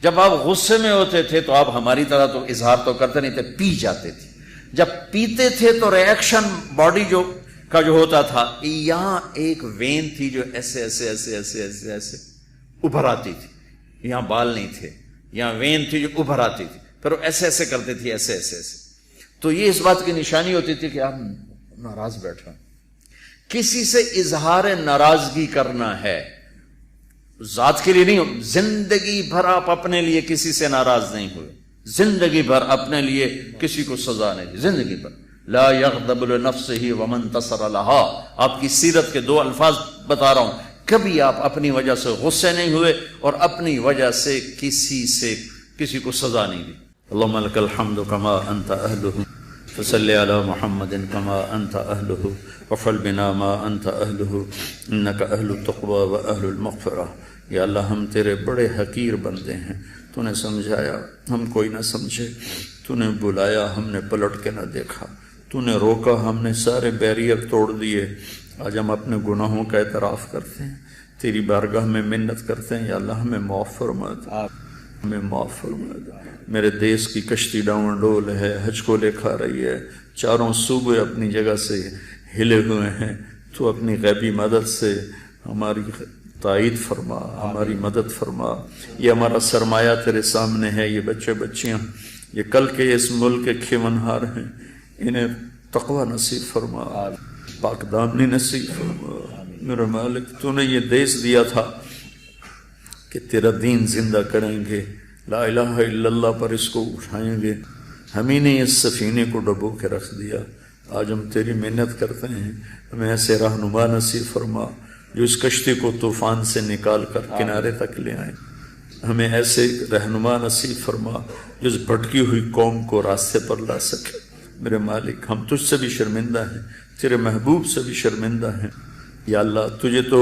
جب آپ غصے میں ہوتے تھے تو آپ ہماری طرح تو اظہار تو کرتے نہیں تھے، پی جاتے تھے۔ جب پیتے تھے تو ریئیکشن باڈی کا جو ہوتا تھا، یہاں ایک وین تھی جو ایسے ایسے ایسے ایسے ایسے ایسے ابھر آتی تھی، یہاں بال نہیں تھے، یہاں وین تھی جو ابھر آتی تھی، پھر وہ ایسے ایسے کرتے تھے، ایسے ایسے ایسے۔ تو یہ اس بات کی نشانی ہوتی تھی کہ آپ ناراض بیٹھے، کسی سے اظہار ناراضگی کرنا ہے، ذات کے لیے نہیں، زندگی بھر آپ اپنے لیے کسی سے ناراض نہیں ہوئے، زندگی بھر اپنے لیے کسی کو سزا نہیں دی، زندگی بھر لا یغضب لنفسہ ومن انتصر لها۔ آپ کی سیرت کے دو الفاظ بتا رہا ہوں، کبھی آپ اپنی وجہ سے غصے نہیں ہوئے اور اپنی وجہ سے کسی کو سزا نہیں دی۔ اللہم لک الحمد کما انت اہلہ فصلی علی محمد کما انت اہلہ وفعل بنا ما انت اہلہ انک اہل التقوی و اہل المغفرہ۔ یا اللہ ہم تیرے بڑے حقیر بندے ہیں، تو نے سمجھایا ہم کوئی نہ سمجھے، تو نے بلایا ہم نے پلٹ کے نہ دیکھا، تو نے روکا ہم نے سارے بیریئر توڑ دیے۔ آج ہم اپنے گناہوں کا اعتراف کرتے ہیں، تیری بارگاہ میں منت کرتے ہیں، یا اللہ ہمیں معاف فرما دے، ہمیں معاف فرما دے۔ میرے دیس کی کشتی ڈاؤن ڈول ہے، حج کو لے کھا رہی ہے، چاروں صوبے اپنی جگہ سے ہلے ہوئے ہیں، تو اپنی غیبی مدد سے ہماری تائید فرما، ہماری مدد فرما۔ یہ ہمارا سرمایہ تیرے سامنے ہے، یہ بچے بچیاں، یہ کل کے اس ملک کے کھیونہار ہیں، انہیں تقوی نصیب فرما، پاک دامنی نصیب فرما۔ میرے مالک تو نے یہ دیس دیا تھا کہ تیرا دین زندہ کریں گے، لا الہ الا اللہ پر اس کو اٹھائیں گے، ہم ہی نے اس سفینے کو ڈبو کے رکھ دیا۔ آج ہم تیری محنت کرتے ہیں، ہمیں ایسے رہنما نصیب فرما جو اس کشتی کو طوفان سے نکال کر کنارے تک لے آئیں، ہمیں ایسے رہنما نصیب فرما جو اس بھٹکی ہوئی قوم کو راستے پر لا سکے۔ میرے مالک ہم تجھ سے بھی شرمندہ ہیں، تیرے محبوب سے بھی شرمندہ ہیں۔ یا اللہ تجھے تو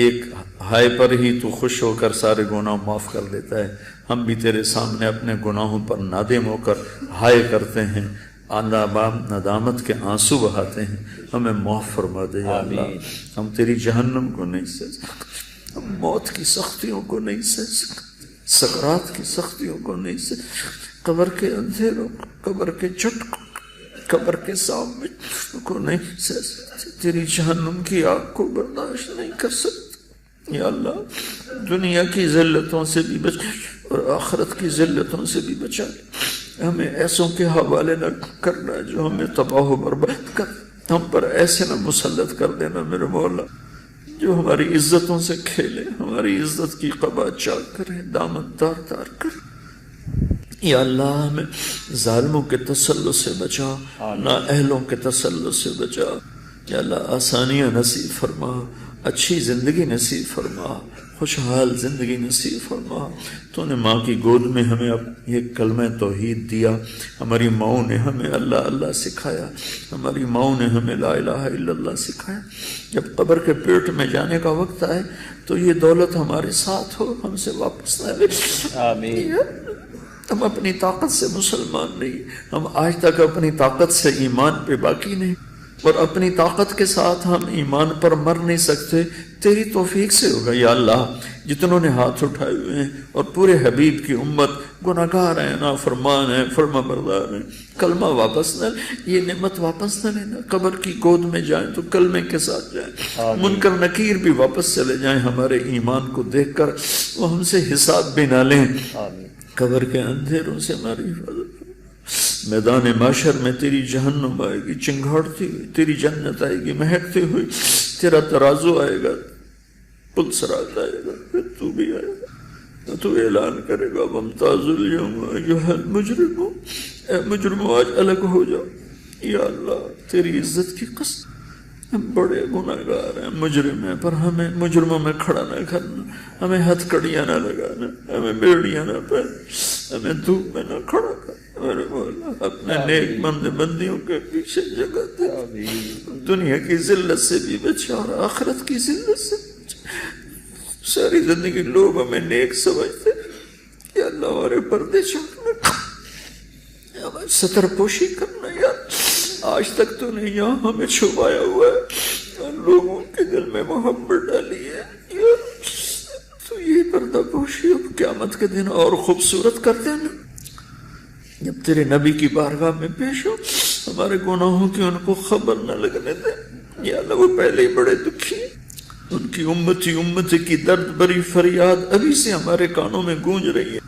ایک ہائے پر ہی تو خوش ہو کر سارے گناہ معاف کر دیتا ہے، ہم بھی تیرے سامنے اپنے گناہوں پر نادم ہو کر ہائے کرتے ہیں، ندامت کے آنسو بہاتے ہیں، ہمیں معاف فرما دے یا اللہ۔ ہم تیری جہنم کو نہیں سہ سکتے، ہم موت کی سختیوں کو نہیں سہ سکتے، سکرات کی سختیوں کو نہیں سہ سکتے، قبر کے اندھیروں کو، قبر کے جھٹکوں، قبر کے سامنے کو نہیں سہ سکتے، تیری جہنم کی آگ کو برداشت نہیں کر سکتے۔ یا اللہ دنیا کی ذلتوں سے بھی بچ اور آخرت کی ذلتوں سے بھی بچا لے. ہمیں ایسوں کے حوالے نہ کرنا جو ہمیں تباہ و برباد کر. ہم پر ایسے نہ مسلط کر دینا میرے مولا جو ہماری عزتوں سے کھیلے، ہماری عزت کی قبا چاک کرے، دامن تار تار کر. یا اللہ ہمیں ظالموں کے تسلط سے بچا، نااہلوں کے تسلط سے بچا. یا اللہ آسانیاں نصیب فرما، اچھی زندگی نصیب فرما، خوشحال زندگی نصیب فرما. تو نے ماں کی گود میں ہمیں یہ کلمہ توحید دیا، ہماری ماؤں نے ہمیں اللہ اللہ سکھایا، ہماری ماؤں نے ہمیں لا الہ الا اللہ سکھایا. جب قبر کے پیٹ میں جانے کا وقت آئے تو یہ دولت ہمارے ساتھ ہو، ہم سے واپس نہ لے. آمین. ہم اپنی طاقت سے مسلمان نہیں، ہم آج تک اپنی طاقت سے ایمان پہ باقی نہیں، اور اپنی طاقت کے ساتھ ہم ایمان پر مر نہیں سکتے. تیری توفیق سے ہوگا یا اللہ. جتنوں نے ہاتھ اٹھائے ہوئے ہیں اور پورے حبیب کی امت گناہگار ہیں، نافرمان ہیں، فرما بردار ہیں، کلمہ واپس نہ، یہ نعمت واپس نہ لینا. قبر کی گود میں جائیں تو کلمے کے ساتھ جائیں. منکر نکیر بھی واپس چلے جائیں ہمارے ایمان کو دیکھ کر، وہ ہم سے حساب بھی نہ لیں. قبر کے اندھیروں سے ہماری حفاظت. میدان معاشر میں تیری جہنم آئے گی چنگھاڑتی ہوئی، تیری جنت آئے گی مہکتی ہوئی. تیرا ترازو آئے گا، پلسرات آئے گا، پھر تو بھی آئے گا. تو اعلان کرے گا وامتازوا اليوم ایھا المجرمون، اے مجرموں آج الگ ہو جاؤ. یا اللہ تیری عزت کی قسم، ہم بڑے گناہگار ہیں، مجرم ہیں، پر ہمیں مجرموں میں کھڑا نہ کرنا، ہمیں ہتھ کڑیاں نہ لگانا، ہمیں بیڑیاں نہ پہن، ہمیں دھوپ میں نہ کھڑا کر. میرے مولا اپنے نیک بند بندیوں کے پیچھے جگہ دے. دنیا کی ذلت سے بھی بچا اور آخرت کی ذلت سے بچا. ساری زندگی لوگ ہمیں نیک سمجھتے، یا اللہ ہمارے پردے چھپنا، ہمیں ستر پوشی کرنا. یا آج تک تو نے یہاں ہمیں چھپایا ہوا ہے اور لوگوں کے دل میں محبت ڈالی ہے. یا تو یہ پردہ پوشی اب قیامت کے دن اور خوبصورت کر دینا. جب تیرے نبی کی بارگاہ میں پیش ہو ہمارے گناہوں کی ان کو خبر نہ لگنے دے. یا اللہ وہ پہلے ہی بڑے دکھی، ان کی امتی کی درد بری فریاد ابھی سے ہمارے کانوں میں گونج رہی ہے.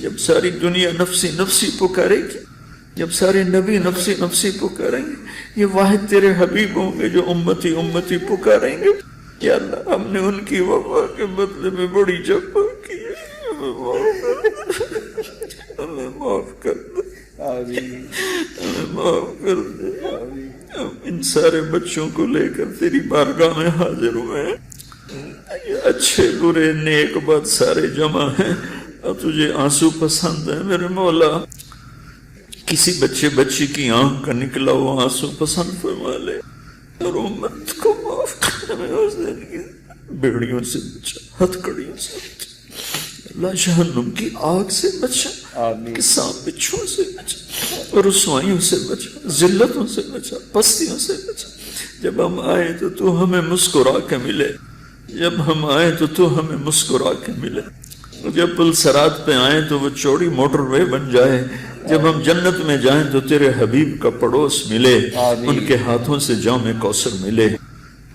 جب ساری دنیا نفسی نفسی پکارے گی، جب سارے نبی نفسی نفسی پکاریں گے، یہ واحد تیرے حبیب ہوں گے جو امتی پکاریں گے. یا اللہ ہم نے ان کی وفا کے بدلے میں بڑی جفا کی ہے، ہمیں معاف کر دے، ہمیں معاف کر دے. ہم ان سارے بچوں کو لے کر تیری بارگاہ میں حاضر ہوئے ہیں. یہ اچھے برے نیک بد سارے جمع ہیں، اور تجھے آنسو پسند ہے میرے مولا. کسی بچے بچی کی آنکھ کا نکلا ہوا آنسو پسند فرما لے، اور امت کو معاف کر. ہمیں اس دن کی بیڑیوں سے بچا، ہتھ کڑیوں سے بچا، اللہ جہنم کی آگ سے بچا، سانپ بچھوں سے بچا، رسوائیوں سے بچا، ذلتوں سے بچا، پستیوں سے بچا. جب ہم آئے تو تو ہمیں مسکرا کے ملے، جب ہم آئے تو تو ہمیں مسکرا کے ملے. جب پلسرات پہ آئیں تو وہ چوڑی موٹر وے بن جائے. جب ہم جنت میں جائیں تو تیرے حبیب کا پڑوس ملے، ان کے ہاتھوں سے جام کوثر ملے.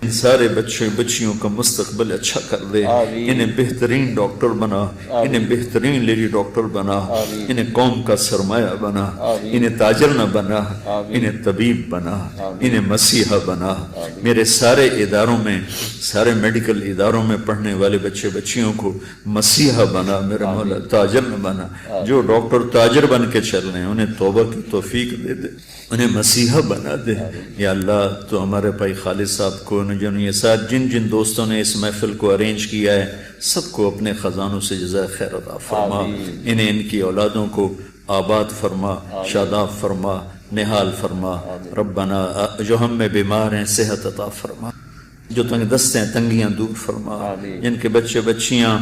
ان سارے بچوں بچیوں کا مستقبل اچھا کر دے. انہیں بہترین ڈاکٹر بنا، انہیں بہترین لیڈی ڈاکٹر بنا، انہیں قوم کا سرمایہ بنا، انہیں تاجر نہ بنا، انہیں طبیب بنا، انہیں مسیحا بنا. میرے سارے اداروں میں، سارے میڈیکل اداروں میں پڑھنے والے بچے بچیوں کو مسیحا بنا میرا مولا، تاجر نہ بنا. جو ڈاکٹر تاجر بن کے چل رہے ہیں انہیں توبہ کی توفیق دے دے، انہیں مسیحا بنا دے. یا اللہ تو ہمارے بھائی خالد صاحب کو، جن جن دوستوں نے اس محفل کو ارینج کیا ہے، سب کو اپنے خزانوں سے جزائے خیر عطا فرما. انہیں ان کی اولادوں کو آباد فرما، شاداب فرما، نحال فرما. ربنا جو ہم میں بیمار ہیں صحت عطا فرما، جو تنگ دست ہیں تنگیاں دور فرما. جن کے بچے بچیاں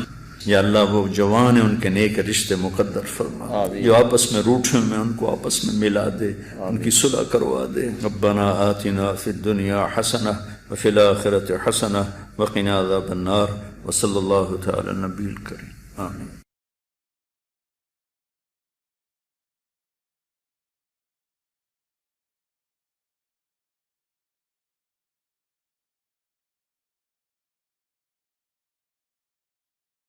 یا اللہ وہ جوان ہیں ان کے نیک رشتے مقدر فرما. جو آپس میں روٹھے میں ان کو آپس میں ملا دے، ان کی صلح کروا دے. ربنا آتنا فی الدنیا حسنہ وفی الآخرۃ حسنہ وقنا عذاب النار. وصلی اللہ تعالی نبی الکریم. آمین.